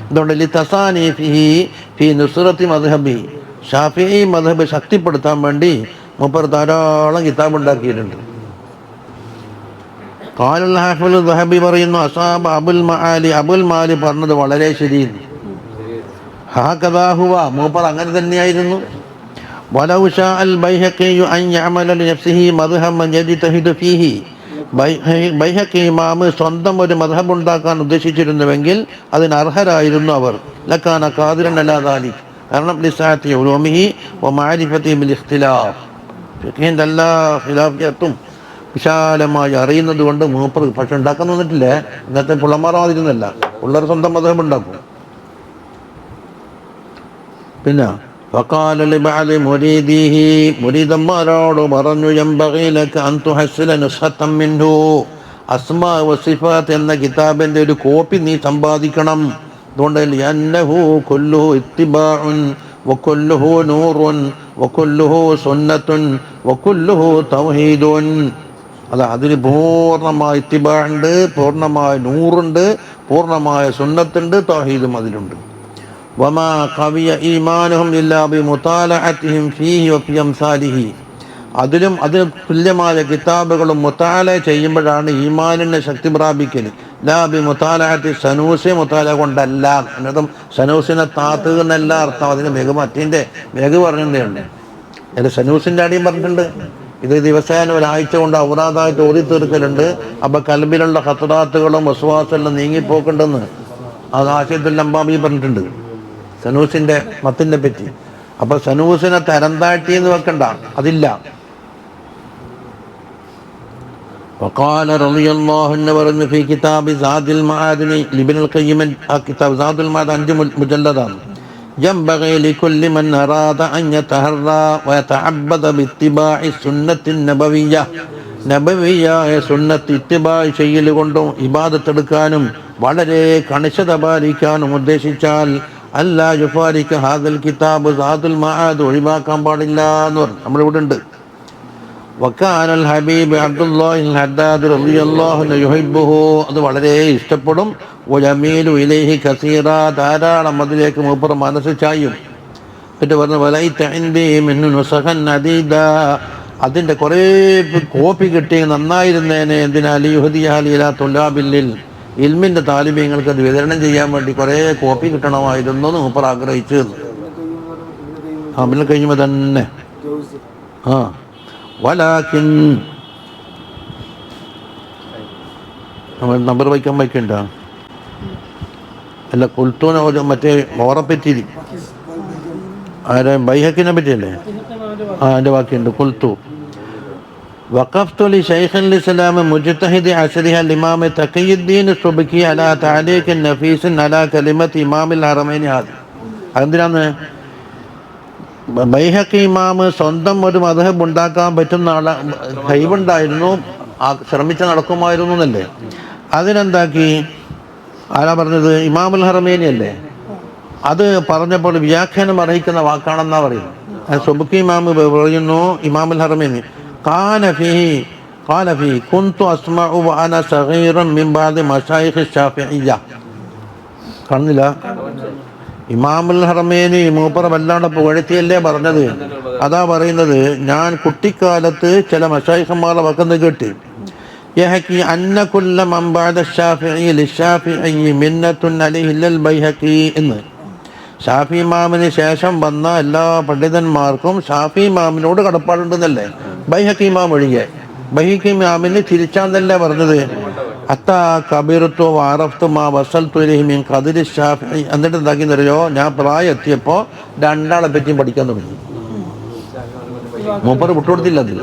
അതുകൊണ്ട് ലിതസാനീഫിഹി ഫി നുസ്റത്തി മദ്ഹബി, ഷാഫിഈ മദ്ഹബ് ശക്തിപ്പെടുത്താൻ വേണ്ടി മൂപ്പർ ധാരാളം കിതാബ് ഉണ്ടാക്കിയിട്ടുണ്ട്. ഖാലുൽ ഹാഫിദ് ദഹബി പറയുന്നു, അസാബ അബുൽ മആലി, അബുൽ മആലി പറഞ്ഞത് വളരെ ശരിയാണ്. ഹകദാ ഹുവ, മൂപ്പർ അങ്ങനെ തന്നെയായിരുന്നു. വലൗ ശാ അൽ ബൈഹഖി അൻ യഅമല ലിനഫ്സിഹി മദ്ഹബൻ യജ്തഹിദു ഫീഹി, ബൈഹഖി ഇമാമ് സ്വന്തം ഒരു മദ്ഹബ് ഉണ്ടാക്കാൻ ഉദ്ദേശിച്ചിരുന്നുവെങ്കിൽ അതിന് അർഹരായിരുന്നു അവർ. ലക്കാന ഖാദിറൻ അലാ ദാലിക്, കാരണം ലിസാഅത്തി ഉലൂമിഹി വ മഅരിഫതി ബിൽ ഇഖ്തിലാഫ്, ഫിഖ്ഹിൻ്റെ എല്ലാ ഖിലാഫിയത്തും വിശാലമായി അറിയുന്നത് കൊണ്ട് മൂപ്പർ പക്ഷെ ഉണ്ടാക്കാൻ തന്നിട്ടില്ലേ. ഇന്നത്തെ പുള്ളന്മാരാതിരുന്നല്ല, പിള്ളേർ സ്വന്തം മദ്ഹബ് ഉണ്ടാക്കും. പിന്നെ ഫഖാല ലിബഅദി മുരീദിഹി, മുരീദന്മാരോട് പറഞ്ഞു, യംബഗി ലക അൻ തുഹസ്സില നുസ്ഖത്തൻ മിൻഹു, അസ്മാ വസിഫാത്ത് എന്ന കിതാബിൻ്റെ ഒരു കോപ്പി നീ സമ്പാദിക്കണം. അതുകൊണ്ട് ലിഅന്നഹു കുല്ലുഹു ഇത്തിബാഉൻ വകുല്ലുഹു നൂറുൻ വകുല്ലുഹു സുന്നത്തുൻ വകുല്ലുഹു തൗഹീദുൻ. അതിൽ പൂർണ്ണമായ ഇത്തിബാഉണ്ട്, പൂർണ്ണമായ നൂറുണ്ട്, പൂർണ്ണമായ സുന്നത്തുണ്ട്, തൗഹീദും അതിലുണ്ട്. വമാ ഖവിയ ഈമാനുഹും ഇല്ലാ ബിമുതാലഅതിഹിം ഫീഹി വഫി അംസാലിഹി, അതിലും അതിന് തുല്യമായ കിതാബുകളും മുതാല ചെയ്യുമ്പോഴാണ് ഈമാനിനെ ശക്തി പ്രാപിക്കൽ. ലാ ബിമുതാലഅതി സനൂസി, മുതാല കൊണ്ടല്ല. എന്നതും സനൂസിനെ താത്ത് എന്നല്ല അർത്ഥം, അതിന് മറ്റേൻ്റെ മെഗ് പറഞ്ഞതേ ഉണ്ട്. അതിൽ സനൂസിൻ്റെ അടിയും പറഞ്ഞിട്ടുണ്ട്. ഇത് ദിവസേന ഒരാഴ്ച കൊണ്ട് ഔറാദായിട്ട് ഓതി തീർക്കലുണ്ട്. അപ്പം കൽബിലുള്ള ഖത്റാത്തുകളും വസ്വാസെല്ലാം നീങ്ങിപ്പോക്കുണ്ടെന്ന് അത് ആശയത്തുൽ അംബാബി പറഞ്ഞിട്ടുണ്ട് സനൂസിൻ്റെ മത്തിനെ പറ്റി. അപ്പം സനൂസിനെ തരം താഴ്ത്തിയെന്ന് വെക്കണ്ട, അതില്ല. وقال رضي الله عنه പറഞ്ഞു في كتاب زاد المعاد لابن القيم, ആ കിതാബ് زاد المعاد 5 മുജല്ലദാണ്. ينبغي لكل من أراد أن يتهرى ويتعبد باتباع السنة النبوية, നബവിയായ സുന്നത്ത് ഇത്തിബായ് ചെയ്യൽ കൊണ്ടും ഇബാദത്തെടുക്കാനും വളരെ കണിശത പാലിക്കാനും ഉദ്ദേശിച്ചാൽ അല്ലാ യുഫാരിക ഹാദൽ കിതാബ് സാദുൽ മആദ് ഒഴിവാക്കാൻ പാടില്ല എന്ന് പറഞ്ഞു. നമ്മളിവിടെ ഉണ്ട്. വക്കാനൽ ഹബീബ് അബ്ദുല്ലാഹിൽ ഹദ്ദാദ് റളിയല്ലാഹു അൻഹു യുഹിബ്ബുഹു, അത് വളരെ ഇഷ്ടപ്പെടും. വജമീലു ഇലൈഹി കസീറ, ധാരാളം അതിലേക്ക് മൂപ്പർ മനസ്സ് ചായും. എന്നിട്ട് പറഞ്ഞു വലൈത ഇൻദി മിൻ നുസഖൻ അദീദ, അതിൻ്റെ കുറേ കോപ്പി കിട്ടി നന്നായിരുന്നേനെ. എന്തിനാ ലിയുഹദിയഹാ തുല്ലാബിൽ ഇൽമിൻ്റെ താലിബീങ്ങൾക്ക് അത് വിതരണം ചെയ്യാൻ വേണ്ടി കുറേ കോപ്പി കിട്ടണമായിരുന്നു എന്ന് മൂപ്പർ ആഗ്രഹിച്ചു. പിന്നെ കഴിയുമ്പോൾ തന്നെ വലാകിൻ നമ്പർ വയ്ക്കണ്ട അല്ല കുൽത്തൂനെ മറ്റേ ഓറപ്പറ്റി ആരെ ബൈഹക്കിനെ പറ്റിയല്ലേ, എൻ്റെ ബാക്കിയുണ്ട്. കുൽത്തു وقفت لشيخ الإسلام مجتهد عصرها الإمام تقي الدين السبكي على تعليق نفيس على كلمة إمام الحرمين هذا. എന്തിനാണ് ബൈഹഖി ഇമാമ് സ്വന്തം ഒരു മദ്ഹബ് ഉണ്ടാക്കാൻ പറ്റുന്ന കഴിവുണ്ടായിരുന്നു, ശ്രമിച്ച് നടക്കുമായിരുന്നു എന്നല്ലേ. അതിനെന്താക്കി, ആരാ പറഞ്ഞത്? ഇമാമുൽ ഹറമൈനി അല്ലേ. അത് പറഞ്ഞപ്പോൾ വ്യാഖ്യാനം അർഹിക്കുന്ന വാക്കാണെന്നാ പറയുന്നത്. സുബ്കി ഇമാമ് പറയുന്നു, ഇമാമുൽ ഹറമൈനി قال فيه كنت أسمع وأنا صغير من بعض مشايخ الشافعية. കാണുന്നില്ല, ഇമാമുൽ ഹറമൈനി മൂപ്പർ വല്ലാണ്ട് പുകഴ്ത്തിയല്ലേ പറഞ്ഞത്. അതാ പറയുന്നത്, ഞാൻ കുട്ടിക്കാലത്ത് ചില മശായിഖന്മാരുടെ വക്കുന്നത് കേട്ട്. യഹ്കി അന്ന കുല്ല മൻ ബഅദ ശാഫിഈ ലിശാഫിഈ മിന്നത്തുൻ അലൈഹി ഇല്ലൽ ബൈഹഖി എന്ന്. ഷാഫി ഇമാമിന് ശേഷം വന്ന എല്ലാ പണ്ഡിതന്മാർക്കും ഷാഫി ഇമാമിനോട് കടപ്പാടുണ്ടെന്നല്ലേ, ബൈഹഖി ഇമാം ഒഴികെ. ബൈഹഖി ഇമാമിന് തിരിച്ചാന്നല്ലേ പറഞ്ഞത്. അത്താ കബീറത്തോ വാറഫ്തു മാ വസൽത്തു ഇലൈഹി മിൻ ഖദരി ഷാഫിഈ. എന്നിട്ട് എന്താക്കിയെന്നറിയോ, ഞാൻ പ്രായം എത്തിയപ്പോൾ രണ്ടാളെ പറ്റിയും പഠിക്കാൻ തുടങ്ങി. മൂപ്പർ വിട്ടുകൊടുത്തില്ല അതിൽ.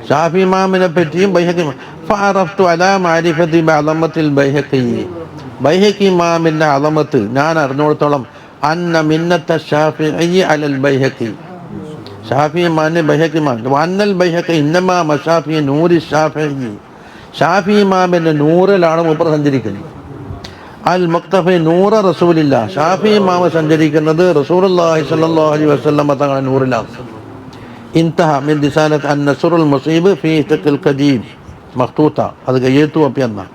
ഷാഫി ഇമാമിനെ പറ്റിയും ബൈഹഖി ഫഅറഫ്തു അലാ മഅരിഫതി ബഅളമത്തിൽ ബൈഹഖി. ബൈഹഖി ഇമാമിന്റെ അളമത്ത് ഞാൻ അറിഞ്ഞോടത്തോളം അന്ന മിന്നത്ത ഷാഫിഈ അലൽ ബൈഹഖി. ഷാഫി ഇമാമിന് ബൈഹഖി ഇമാം അന്നൽ ബൈഹഖി ഇന്നമാ മശാഫി നൂരി ഷാഫിഈ. ഷാഫി ഇമാമിന്റെ നൂറിലാണ് മൂപ്പർ സഞ്ചരിക്കുന്നത്. അൽ മുക്തഫി നൂറ റസൂലില്ല. ഷാഫി ഇമാമ സഞ്ചരിക്കുന്നത് റസൂലുള്ളാഹി സ്വല്ലല്ലാഹു അലൈഹി വസല്ലം തങ്ങളുടെ നൂറിലാണ്. ഇൻതഹ മിൻ റിസാലത്ത് അൻ നസ്റുൽ മുസീബ് ഫീ തഖിൽ ഖദീം മഖ്തൂത. അത് കയ്യേത്തു അപ്പി എന്നാ.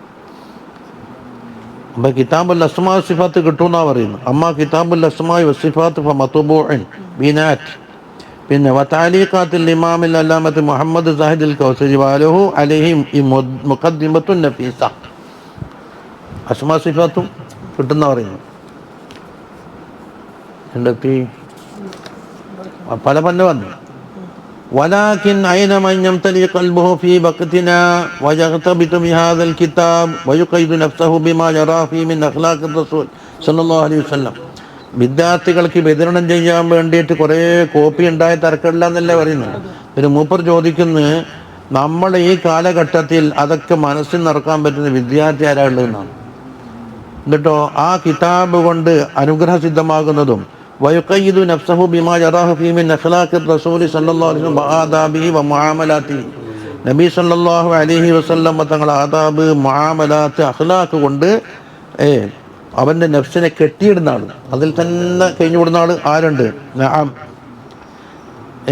അപ്പോൾ കിതാബുൽ അസ്മാ സിഫാത്ത് കിട്ടുമെന്നാ പറയുന്നത്. അമ്മ കിതാബുൽ അസ്മാ വസിഫാത്ത് ഫമത്ബൂഉൻ ബിനാറ്റ്. പിന്നെ വതാലീഖാത്തുൽ ഇമാമിൽ അല്ലാമത്ത് മുഹമ്മദ് സാഹിദുൽ കൗസരി വലഹു അലൈഹി മുഖദ്ദിമത്തുൻ നഫീസ. അസ്മാ സിഫാത്തും കിട്ടുന്ന പറയുന്നു. എന്തൊക്കെ പല പല വന്നു. ولكن أينما يمتلئ قلبه في وقتنا ويغتبط بهذا الكتاب ويقيد نفسه بما يرى فيه من أخلاق الرسول صلى الله عليه وسلم. വിദ്യാർത്ഥികൾക്ക് വിതരണം ചെയ്യാൻ വേണ്ടിയിട്ട് കുറേ കോപ്പി ഉണ്ടായ തരക്കില്ല എന്നല്ലേ പറയുന്നത്. ഒരു മൂപ്പർ ചോദിക്കുന്നത്, നമ്മൾ ഈ കാലഘട്ടത്തിൽ അതൊക്കെ മനസ്സിൽ നിറക്കാൻ പറ്റുന്ന വിദ്യാർത്ഥി ആരാളുള്ളതെന്നാണ്. എന്നിട്ടോ ആ കിതാബ് കൊണ്ട് അനുഗ്രഹസിദ്ധമാകുന്നതും വയുഖയ്യിദു നഫ്സഹു ബിമാ യറാഹു ഫീ മിൻ അഖ്ലാഖിർ റസൂലി സ്വല്ലല്ലാഹു അലൈഹി വസല്ലം വആദാബിഹി വമുആമലാത്തിഹി. നബി സ്വല്ലല്ലാഹു അലൈഹി വസല്ലം തങ്ങളുടെ ആദാബ്, മുആമലാത്ത്, അഖ്ലാഖ് കൊണ്ട് അവൻ്റെ നഫ്സിനെ കെട്ടിയിടുന്ന ആൾ, അതിൽ തന്നെ കഴിഞ്ഞുവിടുന്ന ആൾ ആരുണ്ട്? നഅം.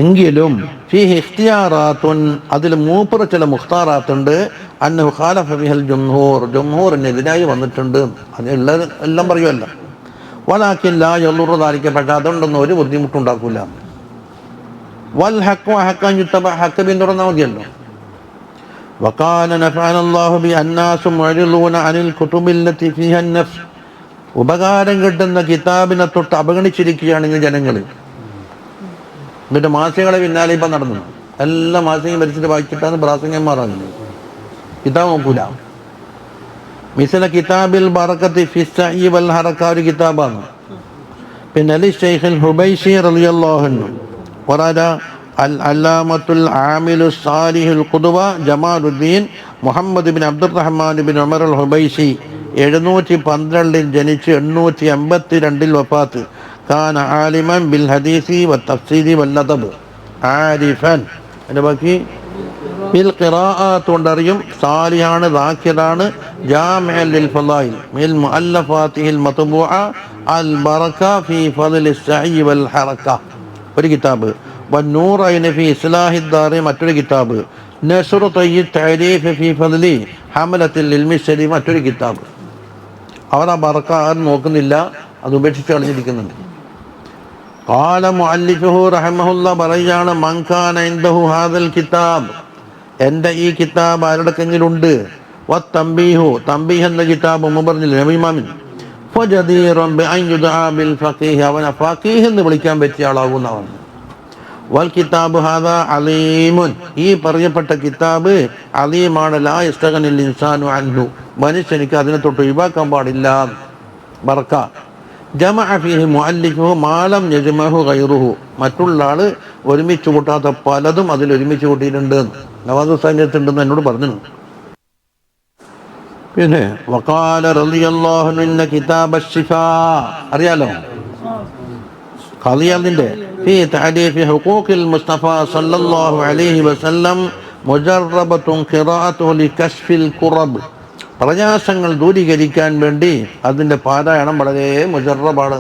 എങ്കിലും ഫീഹി ഇഖ്തിയാറാത്തുൻ, അതിൽ മൂപ്പർ ചില മുഖ്താറാത്തുണ്ട്. അന്നഹു ഖാലഫ ബിഹൽ ജംഹൂർ, ജംഹൂറിനെതിരായി വന്നിട്ടുണ്ട്. അതിനുള്ളത് എല്ലാം പറയുമല്ല. വലാകിൻ ലാ യളുറു ദാലിക, പക്ഷേ അതുകൊണ്ടൊന്നും ഒരു ബുദ്ധിമുട്ടുണ്ടാക്കില്ല. വൽ ഹഖ് ഹഖൻ യുത്തബ, ഹഖ് പിന്തുടർന്നാൽ മതിയല്ലോ. വഖാല നഫഅന അല്ലാഹു ബി അന്നാസു മുഅ്രിളൂന അനിൽ കുതുബില്ലതി ഫീഹ അൻ-നഫ്സ്. ഉപകാരം കിട്ടുന്ന കിതാബിനെ തൊട്ട് അവഗണിച്ചിരിക്കുകയാണെങ്കിൽ ജനങ്ങൾ. എന്നിട്ട് മാസികളെ പിന്നാലെ ഇപ്പം നടന്നു. എല്ലാ മാസികയും ഭരിച്ചിട്ട് വായിച്ചിട്ടാണ് പ്രാസംഗന്മാരാകുന്നത്. കിതാബ് നോക്കൂല. മിസല കിതാബിൽ ബറക്കത്തി ഫിസ്സഇ വൽ ഹറക ഒരു കിതാബാണ്. പിന്നെ അലി ശൈഖുൽ ഹുബൈശി റളിയല്ലാഹു അൻഹു വറദ അൽ അല്ലാമത്തുൽ ആമിലു സാലിഹുൽ ഖുദ്വ Jamaluddin Muhammad bin Abdulrahman bin Umar അൽ ഹുബൈശി 712 ജനിച്ച് 882 വഫാത്ത്. കാന ആലിമൻ ബിൽ ഹദീസി വത്തഫ്സീരി വല്ലദബ് ആരിഫൻ. അതിൻ്റെ ബാക്കി ബിൽ ഖിറാഅത്ത് കൊണ്ടറിയും. സാലിഹാണ്, ദാക്കിറാണ്. ജാമിഅൻ ലിൽ ഫളായിൽ മിൽ മുഅല്ലഫാതിഹിൽ മത്ബൂഅ അൽ ബറക ഫീ ഫളിൽ സഈ വൽ ഹറക ഒരു കിതാബ്. വന്നൂറൈന ഫീ ഇസ്ലാഹിദ് ദാരി മറ്റൊരു കിതാബ്. നസ്റു തയ്യിബ് തഅരീഫ് ഫീ ഫളി ഹമലത്തുൽ ഇൽമി ശരീ മറ്റൊരു കിതാബ്. അവർ ആ ബറക ആരും നോക്കുന്നില്ല, അത് ഉപേക്ഷിച്ച് കളഞ്ഞിരിക്കുന്നുണ്ട്. ഖാല മുഅല്ലിഫുഹു റഹിമഹുല്ലാഹ് പറയാണ്, മൻ കാന ഇൻദഹു ഹാദൽ കിതാബ്, എൻ്റെ ഈ കിതാബ് ആരുടെ കയ്യിലുണ്ട്. വത്തംബീഹു, തംബീഹ് എന്ന കിതാബ് പറഞ്ഞില്ല നബിമാമിൻ. ഫജദീറുൻ ബിഅൻ യുദഅ ബിൽ ഫഖീഹ്, അവനെ ഫഖീഹ് എന്ന് വിളിക്കാൻ പറ്റിയ ആളാകുന്നവൻ. വൽ കിതാബ് ഹാദാ അലീമുൻ, ഈ പറയപ്പെട്ട കിതാബ് അലീമാണ്. ലാ യസ്തഗ്നിൽ ഇൻസാനു അൻഹു, മനുഷ്യനിക്ക് അതിനെ തൊട്ട് ഒഴിവാക്കാൻ പാടില്ല. ബർക്ക ജമഅ ഫീഹി മുഅല്ലിഫുഹു മാ ലം യജ്മഉഹു ഗൈറുഹു, മറ്റുള്ള ആൾ ഒരുമിച്ച് കൂട്ടാത്ത പലതും അതിൽ ഒരുമിച്ച് കൂട്ടിയിട്ടുണ്ട്. നവാസ് സൈന്യത്തുണ്ടെന്ന് എന്നോട് പറഞ്ഞു. പിന്നെ വഖാല റളിയല്ലാഹു അൻഹു കിതാബ് അശ്ശിഫാ അറിയാലോ, ഖളിയലിന്റെ ഫീ തഅരീഫി ഹുഖൂഖിൽ മുസ്തഫ സല്ലല്ലാഹു അലൈഹി വസല്ലം മുജറബത്തുൻ ഖിറാഅത്തുഹു ലികശ്ഫിൽ ഖുറബ്, പ്രയാസങ്ങൾ ദൂരീകരിക്കാൻ വേണ്ടി അതിൻ്റെ പാരായണം വളരെ മുജറബാണ്.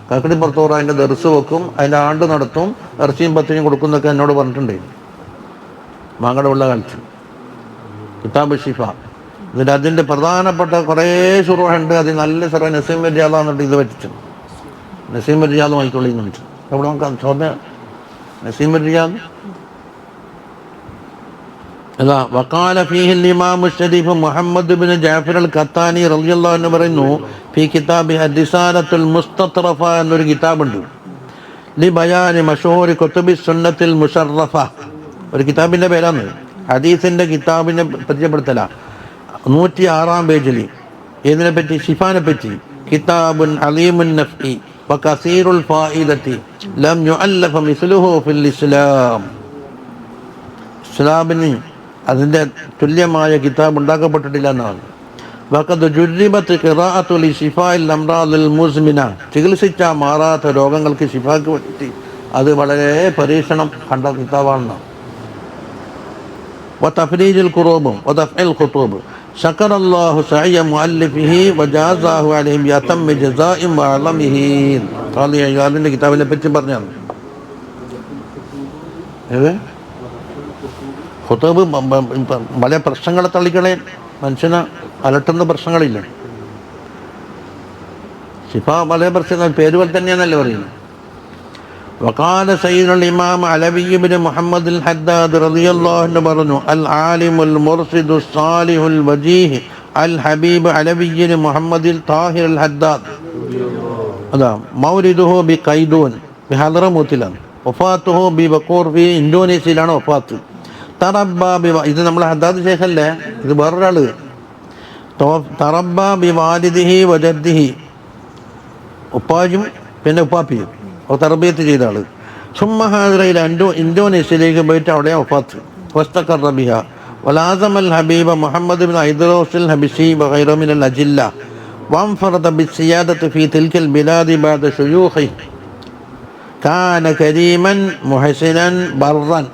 കക്കടിപ്പുറത്തോറ് അതിൻ്റെ ദർസ് വെക്കും, അതിൻ്റെ ആണ്ട് നടത്തും, ഇറച്ചിയും പത്തിനും കൊടുക്കുന്നൊക്കെ എന്നോട് പറഞ്ഞിട്ടുണ്ട് മാങ്ങയുടെ ഉള്ള കാലത്ത്. കിതാബ് ഷിഫ. എന്നിട്ട് അതിൻ്റെ പ്രധാനപ്പെട്ട കുറേ ശുറൂഹുണ്ട്. അത് നല്ല സർവ നസീം റിയാദാന്നിട്ട് ഇത് പറ്റിച്ചു. നസീം റിയാദ് വായിക്കൊള്ളിന്നുണ്ട്. എവിടെ നോക്കാം ചോദ്യം. നസീം റിയാദ് അതാ. വഖാല ഫീഹിൽ ഇമാമു ശരീഫ് മുഹമ്മദ് ബിൻ ജാഫർ അൽ ഖത്താനി റളിയല്ലാഹു അൻഹു പറയുന്നു, ഫീ കിതാബിഹി അദ്ദിസാനത്തുൽ മുസ്തത്റഫ എന്നൊരു കിതാബുണ്ട്. ലി ബയാനി മശഹൂരി കുതുബി സുന്നത്തിൽ മുശറഫ, ഒരു കിതാബിൻ്റെ പേരാണ്. ഹദീസിൻ്റെ കിതാബിനെ പരിചയപ്പെടുത്തല. 106 പേജിൽ ഇതിനെ പറ്റി ഷിഫാനെ പറ്റി കിതാബുൻ അലീമുൻ നഫ്ഇ വകസീറുൽ ഫായിദത്തി ലം യുഅല്ലഫ മിസ്ലുഹു ഫിൽ ഇസ്ലാം. ഇസ്ലാമിന് അതിൻ്റെ തുല്യമായ കിതാബ് ഉണ്ടാക്കപ്പെട്ടിട്ടില്ല എന്നാണ്. വഖദ് ജുർരിബത്ത് ഖിറാഅത്തു ലിശിഫാഇൽ അംറാദിൽ മുസ്മിന, ചികിത്സിച്ച മാറാത്ത രോഗങ്ങൾക്ക് ശിഫാക്ക് വേണ്ടി അത് വളരെ പരീക്ഷണം കണ്ട കിതാബാണെന്നാണ്. വതഫ്രീജുൽ ഖുറൂബ് വദഫ്ഇൽ ഖുതൂബ് ശക്കറല്ലാഹു സഅയ മുഅല്ലിഫിഹി വജാസാഹു അലൈഹി ബിഅതമ്മി ജസാഇൻ വഅലമിഹി. ഖാദി അയ്യാദിൻ്റെ കിതാബിനെ പറ്റി പറഞ്ഞാണ്. ഖുതൂബ് പല പ്രശ്നങ്ങളെ തള്ളിക്കളെ മനുഷ്യനെ അലട്ടുന്ന പ്രശ്നങ്ങളില്ല. ശിഫ പല പ്രശ്നം പേരുകൾ തന്നെയാണല്ലോ പറയുന്നത്. വഖാല സയ്യിദുൽ ഇമാം അലവി ഇബ്നു മുഹമ്മദ് ഹദ്ദാദ് റളിയല്ലാഹു അൻഹു പറഞ്ഞു, അൽ ആലിമുൽ മുർസിദു സാലിഹുൽ വജീഹ് അൽ ഹബീബ് അലവി മുഹമ്മദിൽ താഹിർ അൽ ഹദ്ദാദ്. അതാ മൗലിദുഹു ബി ഖൈദൂൻ ബി ഹദ്റമൗത്തിലാണ്. വഫാത്തുഹു ബി ബഖൂർ ബി ഇന്തോനേഷ്യയിലാണ് വഫാത്ത്. തറബ്ബ ബി, ഇത് നമ്മൾ ഹദ്ദാദ് ശേഖല്ലേ, ഇത് വേറൊരാള്. തറബ്ബ ബി വാലിദിഹി വജദ്ദിഹി, ഉപ്പായും പിന്നെ ഉപ്പാപ്പിയും തർബിയത്ത് ചെയ്ത ആള്. സുമ്മഹാദിറയിൽ ഇന്തോനേഷ്യയിലേക്ക് പോയിട്ട് അവിടെ വഫാത്ത്. വസ്തഖറ ബിഹ വലാസമൽ ഹബീബ മുഹമ്മദ് ബിൻ ഐദ്റൂസിൽ ഹബിസി വഗൈറ മിനൽ അജില്ല വൻഫറദ ബിസ്സിയാദത്ത് ഫീ തിൽക്കൽ ബിലാദി ബഅദ ശുയൂഖി. കാന കരീമൻ മുഹ്സിനൻ ബർറൻ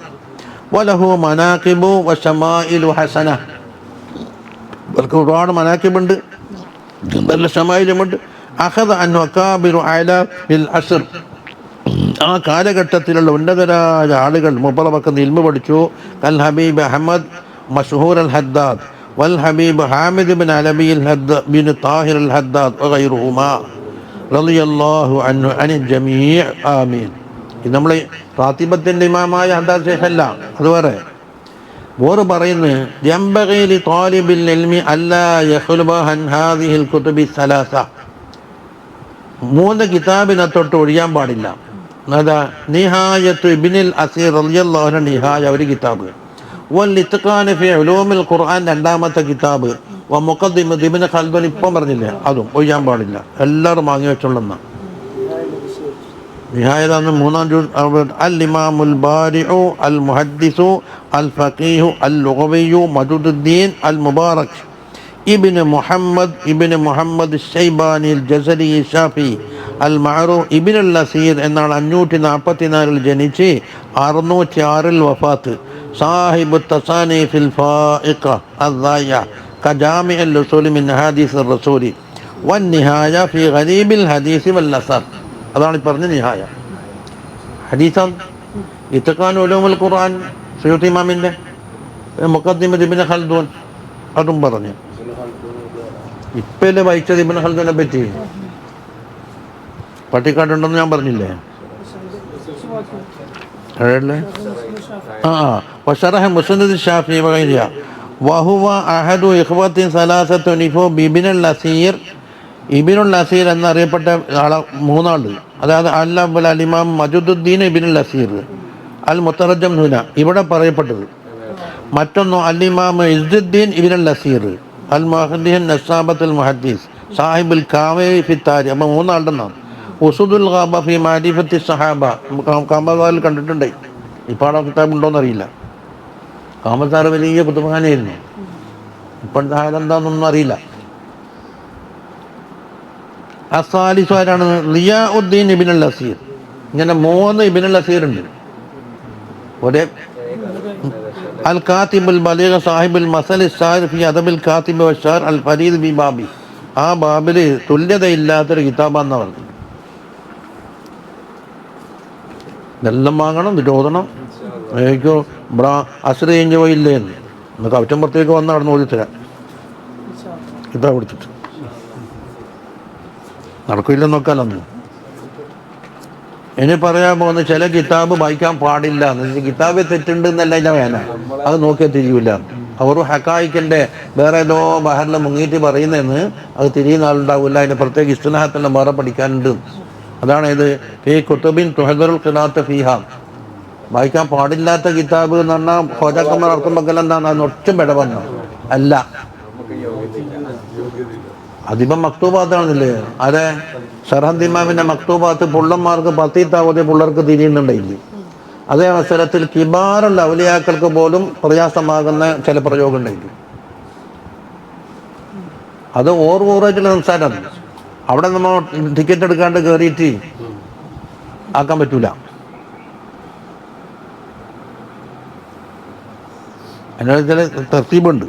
വലഹു മനാഖിബു വശമായിലു ഹസന. ഇവർക്ക് ഒരുപാട് മനാഖിബുണ്ട്, നല്ല ശമായിലുമുണ്ട്. അഖദ അൻഹു അകാബിറു അലാഇൽ അസ്ർ, ആ കാലഘട്ടത്തിലുള്ള ഉന്നതരായ ആളുകൾ മുബറബക്ക് ഇൽമു പഠിച്ചു. അൽ ഹബീബ് അഹമ്മദ് മഷ്ഹൂർ അൽ ഹദ്ദാദ് വൽ ഹബീബ് ഹാമിദ് ബിൻ അലബി അൽ ഹദ്ദാദ് ബിൻ താഹിർ അൽ ഹദ്ദാദ് വഗൈറുഹുമാ റളിയല്ലാഹു അൻഹു അനിൽ ജമീഅ ആമീൻ. ഇത് നമ്മൾ ഫാത്തിമത്തിൻ്റെ ഇമാമായ ഹദ്ദാദ് ശേഖല്ല, അത് വേറെ. വേറെ പറയുന്നത് യംബഗി ലി ത്വാലിബിൽ ഇൽമി അല്ലാ യഖ്ലുബ അൻ ഹാദിഹിൽ കുതുബി സലാസ, 3 കിതാബിനെ തൊട്ട് ഒഴിയാൻ പാടില്ല. അതാ നിഹായത്തു ഇബ്നുൽ അസീർ റളിയല്ലാഹു അൻഹു നിഹായ ഒരു കിതാബ്, വൽ ഇത്ഖാൻ ഫി ഉലൂമിൽ ഖുർആൻ 2ാമത്തെ കിതാബ്, വ മുഖദ്ദിമത്ത് ഇബ്നു ഖൽദൂൻ ഇപ്പം പറഞ്ഞില്ലേ, അതും ഒഴിയാൻ പാടില്ല. എല്ലാവരും വാങ്ങി വെച്ചോളുന്ന നിഹായതാണ് 3ാം ജുസ്. അൽ ഇമാമുൽ ബാരിഉ അൽ മുഹദ്ദിസു അൽ ഫഖീഹു അൽ ലുഗവിയു മജൂദുദ്ദീൻ അൽ മുബാറക് ഇബ്നു മുഹമ്മദ് ഷൈബാനി അൽ ജസരി ഷാഫി അൽ മഅറൂഫ് ഇബ്നുൽ അസീർ എന്നാണ്. 544 ജനിച്ച് 606 വഫാത്ത്. സാഹിബു തസാനീഫിൽ ഫായിഖ അദ്ദായ കജാമി അൽ ഉസൂൽ മിൻ ഹദീസ് റസൂലി വൻ നിഹായ ഫി ഗരീബിൽ ഹദീസ് വൽ അസർ. അതാണ് പറഞ്ഞ നിഹായ. ഹദീസാണ് ഇത്ഖാൻ ഉലൂമുൽ ഖുർആൻ സുയൂത്തി ഇമാമിൻ്റെ, മുഖദ്ദിമത്ത് ഇബ്നു ഖൽദൂൻ അതും പറഞ്ഞു. ഇപ്പല്ലേ വായിച്ചത് ഇബ്നു ഖൽദൂനെ പറ്റി, പട്ടിക്കാട്ടുണ്ടെന്ന് ഞാൻ പറഞ്ഞില്ലേ. വശറഹ മുസ്നദ് ഷാഫി വഗൈറഹ വഹുവ അഹദു ഇഖ്വത്തിൻ സലാസത്തുൻ ഇബ്നുൽ അസീർ. ഇബ്നുൽ അസീർ എന്നറിയപ്പെട്ട ആളെ 3 ആളുണ്ട്. അതായത് അൽ ഇമാം മജൂദുദ്ദീൻ ഇബ്നുൽ അസീർ അൽ മുത്തറജ്ജം ഹുന ഇവിടെ പറയപ്പെട്ടത്. മറ്റൊന്ന് അൽ ഇമാം ഇസ്ദുദ്ദീൻ ഇബ്നുൽ അസീർ അൽ മുഹദ്ദിസ് നസാബത്തുൽ മുഹദ്ദിസ് സാഹിബുൽ കാമിൽ ഫി താരിഖ്. അപ്പോൾ 3 ആളുണ്ടെന്നാണ്. ഉസുദുൽ ഗാബ ഫി മാരിഫത്തി സഹാബ, കാമസാറിൽ കണ്ടിട്ടുണ്ട്. ഇപ്പോൾ ആ കിതാബ് ഉണ്ടോയെന്നറിയില്ല. കാമസാർ വലിയ കുത്തുബാനായിരുന്നു. ഇപ്പോഴത്തെ ആരെന്താണെന്നൊന്നും അറിയില്ല. അസാലിസു ആരാണ്? റിയാഉദ്ദീൻ ഇബ്നുൽ അസീർ. ഇങ്ങനെ 3 ഇബ്നുൽ അസീർ ഉണ്ട്. ഒരേ അൽ കാത്തിബുൽ ബലീഗ സാഹിബുൽ മസൽ സാഹിർ ഫി അദബിൽ കാത്തിബ് വശാർ അൽ ഫരീദ് ബി ബാബി. ആ ബാബിൽ തുല്യതയില്ലാത്തൊരു കിതാബാന്ന് പറഞ്ഞു. ഇതെല്ലാം വാങ്ങണം, ഇത് ഓതണം. എനിക്കോ അസ്ര കഴിഞ്ഞ് പോയില്ലേ എന്ന് കവറ്റമ്പുറത്തേക്ക് വന്ന് അവിടെ നിന്ന് ഓടിത്തരാം. കിതാബ് കൊടുത്തിട്ട് നടക്കില്ലെന്ന് നോക്കാലൊന്ന്. ഇനി പറയാൻ പോകുന്ന ചില കിതാബ് വായിക്കാൻ പാടില്ല എന്ന്. കിതാബ് തെറ്റുണ്ട് എന്നല്ല അതിൻ്റെ വേന, അത് നോക്കിയാൽ തിരിയൂല. അവർ ഹക്കായിക്കൻ്റെ വേറെ ഏതോ ബഹറിൽ മുങ്ങിയിട്ട് പറയുന്നതെന്ന് അത് തിരിയുന്ന ആളുണ്ടാവില്ല. അതിൻ്റെ പ്രത്യേക ഇസ്തിലാഹത്തെല്ലാം വേറെ പഠിക്കാനുണ്ട്. അതാണ് ഇത് ഫീ കുതുബിൻ തുഹദറുൽ ഖിറാഅത്ത് ഫീഹ. വായിക്കാൻ പാടില്ലാത്ത കിതാബ് എന്ന് പറഞ്ഞാൽ ഹോജാക്കന്മാർ അർത്ഥം വെക്കൽ എന്താണ്? അതിന് ഒട്ടും ഇടവന്നു അല്ല. അതിപ്പം മക്തൂബാത്താണെന്നില്ലേ? അതെ, ഷർഹദ് ഇമാമിന്റെ മക്തൂബാത്ത് പുള്ളന്മാർക്ക് പത്തീത്താവതി പിള്ളേർക്ക് തിരിയുന്നുണ്ടായില്ലേ? അതേ അവസരത്തിൽ കിബാറുള്ള ഔലിയാക്കൾക്ക് പോലും പ്രയാസമാകുന്ന ചില പ്രയോഗം ഉണ്ടായില്ലേ? അത് ഓർവൂറായിട്ടുള്ള സംസാരമാണ്. അവിടെ നമ്മൾ ടിക്കറ്റ് എടുക്കാണ്ട് കയറിയിട്ട് ആക്കാൻ പറ്റൂല. അതിനുള്ള ചില തർത്തീബുണ്ട്.